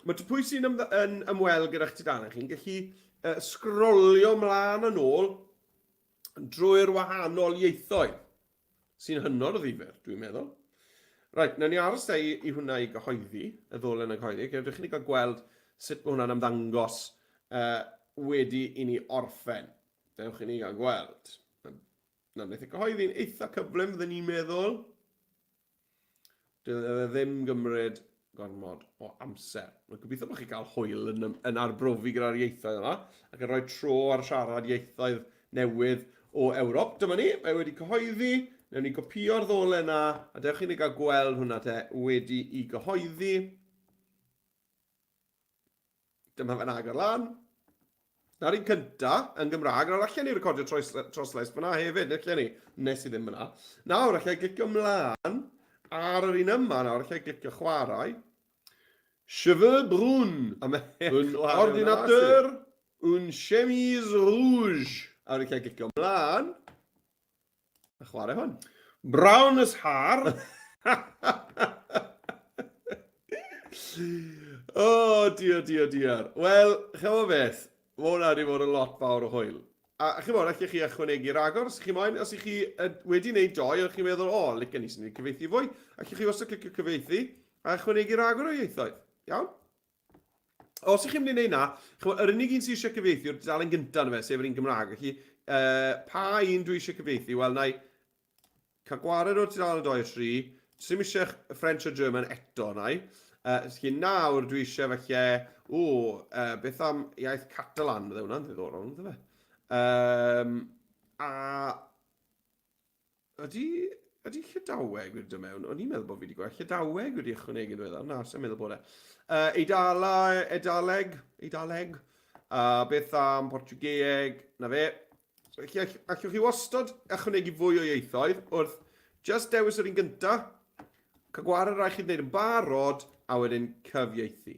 mae pwy sy'n ymweld gyda'ch tudalen chi'n gallu sgrolio mlaen yn ôl drwy'r wahanol ieithoedd, sy'n hynod o ddifyr, dwi'n meddwl. Right, na ni aros i hwnna i gyhoeddi, y ddolen y gyhoeddi, gyda chi gael gweld sut mae hwnna'n ymddangos wedi i ni orffen. Dewch i ni gael gweld. Na, wnaeth i gyhoeddi'n eitha cyflym, fydden ni'n meddwl. Dydw e ddim gymryd gormod o amser. Mae'n gobeithio bod chi gael hwyl yn arbrofi gyda'r ieithoedd yma, ac yn rhoi tro ar siarad ieithoedd newydd o Ewrop. Dyma ni, mae wedi cyhoeddi. Newn ni gopio'r ddolen yna, a dewch i ni gael gweld hwnna wedi i gyhoeddi. Dyma fe'n agor lan. Na'r un cynta yn Gymraeg, nawr allan ni recordio troslais fyna hefyd, allan ni, nes i ddim fyna. Nawr, allan glicio mlaen, ar yr un yma, nawr allan glicio chwarae. Cheveux brun, un ordinateur, un chemise rouge. A allan glicio mlaen. A chwarae hwn. Braun is haar. O, diar. Wel, chyfo beth, mae hwnna wedi bod yn lot fawr o hwyl. A chyfo, allech chi ychwanegu'r agor, os chi moyn, os chi wedi wneud doi, o'ch chi'n meddwl, o, licen ni sy'n ei cyfeithi fwy, allech chi wastad clicio cyfeithi, a ychwanegu'r agor o ieithoedd. Iawn? Os ych chi'n mynd i wneud na, yr unig un sy'n eisiau cyfieithu yw'r dudalen gyntaf na fe, sef yr un Gymraeg. Felly, pa un dwi eisiau cyfieithu? Wel, na i cael gwared o'r dudalen 2 a 3. Sim eisiau French a German eto na i. Felly nawr dwi eisiau falle, beth am iaith Catalan, bydde hwnna'n ddiddorol, ynddo fe? A ydy Llydaweg wedi dod mewn? O'n i'n meddwl bod fi wedi gweld Llydaweg wedi ychwanegu ddiweddar. Na, sy'n meddwl bod e. Eidaleg. Beth am Portiwgeeg, na fe. So, allwch chi wastod ychwanegu fwy o ieithoedd wrth just dewis yr un gyntaf, cael gwared rai chi'n gwneud yn barod a wedyn cyfieithu.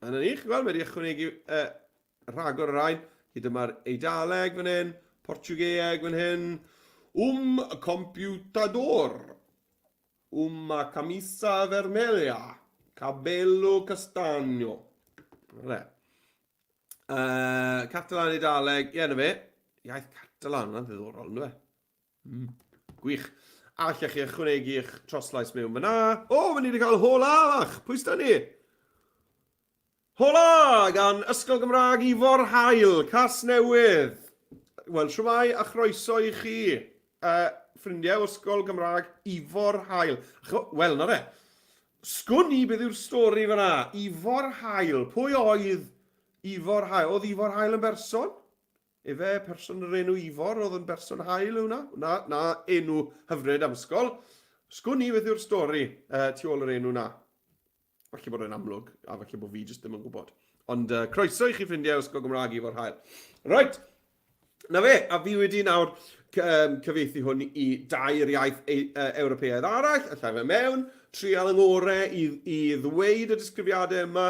Yna ni, chi'n gweld, mae wedi ychwanegu rhagor yr ein. Dyma'r Eidaleg fan hyn, Portiwgeeg fan hyn. Computador. Una camisa vermelha. Cabello castagno. Catalan, Eidaleg, ie, na fe. Iaith Catalan, yna'n ddiddorol, yna fe. Gwych. A allech chi ychwanegu eich troslais mewn fyna. Fe ni wedi cael holach. Pwy sy'n ni? Hola, gan Ysgol Gymraeg Ifor Hael, Cas Newydd. Wel, siwmai a chroeso i chi. Ffrindiau Ysgol Gymraeg Ifor Hael. Wel, na fe. Sgwn i beth yw'r stori fyna. Ifor Hael. Pwy oedd Ifor Hael? Oedd Ifor Hael yn berson? Efe person yr enw Ifor oedd yn berson Hael yw na? Na enw hyfryd am ysgol. Sgwn i beth yw'r stori tu ôl yr enw na. Falle bod e'n amlwg, a falle bod fi jyst ddim yn gwybod. Ond croeso i chi ffrindiau Ysgol Gymraeg Ifor Hael. Right, na fe, a fi wedi nawr cyfieithu hwn i 2 iaith Ewropeaidd arall, a llai fe mewn, trial yng ngorau i ddweud y disgrifiadau yma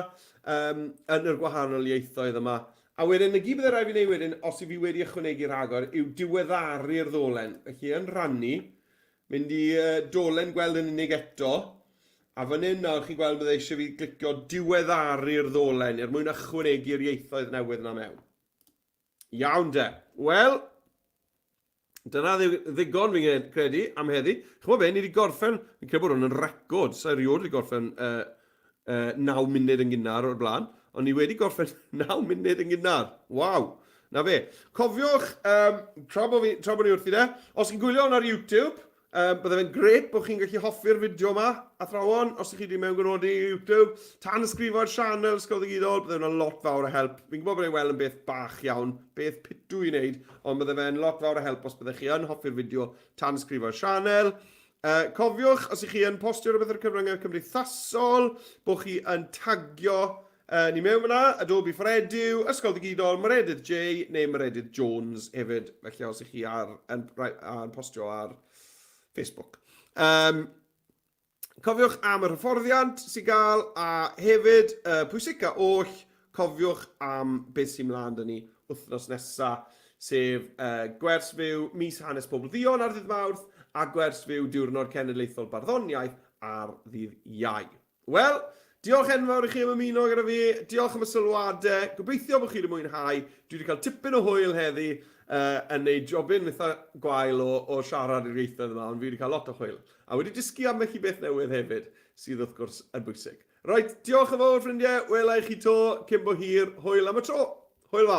yn yr gwahanol ieithoedd yma. A wedyn, y gyd byddai rai fi wneud wedyn, os i fi wedi ychwanegu'r agor, yw diweddaru'r ddolen. Felly yn rannu, mynd i dolen gweld yn unig eto, a fan hyn nawr chi'n gweld byddai eisiau fi glicio diweddaru'r ddolen, mwyn ychwanegu'r ieithoedd newydd yna mewn. Iawn de. Wel, dyna ddigon fi'n credu am heddi. Chymod be, ni wedi gorffen, fi'n credu bod hwn yn record, sa'i riod wedi gorffen 9 munud yn gynnar o'r blaen, ond ni wedi gorffen 9 munud yn gynnar. Waw. Na fe. Cofiwch, tra bod ni wrthi de, os chi'n gwylio hwn ar YouTube, bydde fe'n gret bod chi'n gallu hoffi'r fideo yma athrawon, os ydych chi wedi mewngofnodi i YouTube, tan ysgrifo'r sianel Ysgol Digidol, bydde fe'n lot fawr o help. Fi'n gwybod bod e'n weld yn beth bach iawn, beth pitw i wneud, ond bydde fe'n lot fawr o help os bydde chi yn hoffi'r fideo tan ysgrifo'r sianel. Cofiwch, os ydych chi yn postio rhywbeth ar cyfryngau cymdeithasol, bod chi yn tagio ni mewn fyna, Adobe Ffredu, Ysgol Digidol, Meredudd J neu Meredudd Jones hefyd, felly os ydych chi yn postio ar Facebook. Cofiwch am yr hyfforddiant sy'n gael, a hefyd pwysica oll, cofiwch am beth sy'n mlaen dyn ni wythnos nesaf, sef Gwers fyw mis hanes pobl ddion ar ddydd Mawrth, a Gwers fyw diwrnod cenedlaethol barddoniaeth ar ddydd Iau. Wel, diolch enfawr i chi am ymuno gyda fi, diolch am y sylwadau, gobeithio bod chi wedi mwynhau, dwi wedi cael tipyn o hwyl heddi, yn neud jobyn eitha gwael o siarad i'r ieithoedd yma, ond fi wedi cael lot o hwyl. A wedi dysgu am eich beth newydd hefyd, sydd wrth gwrs yn bwysig. Roedd, diolch yn fawr ffrindiau, welai chi to, cyn bo hir, hwyl am y tro. Hwyl fawr.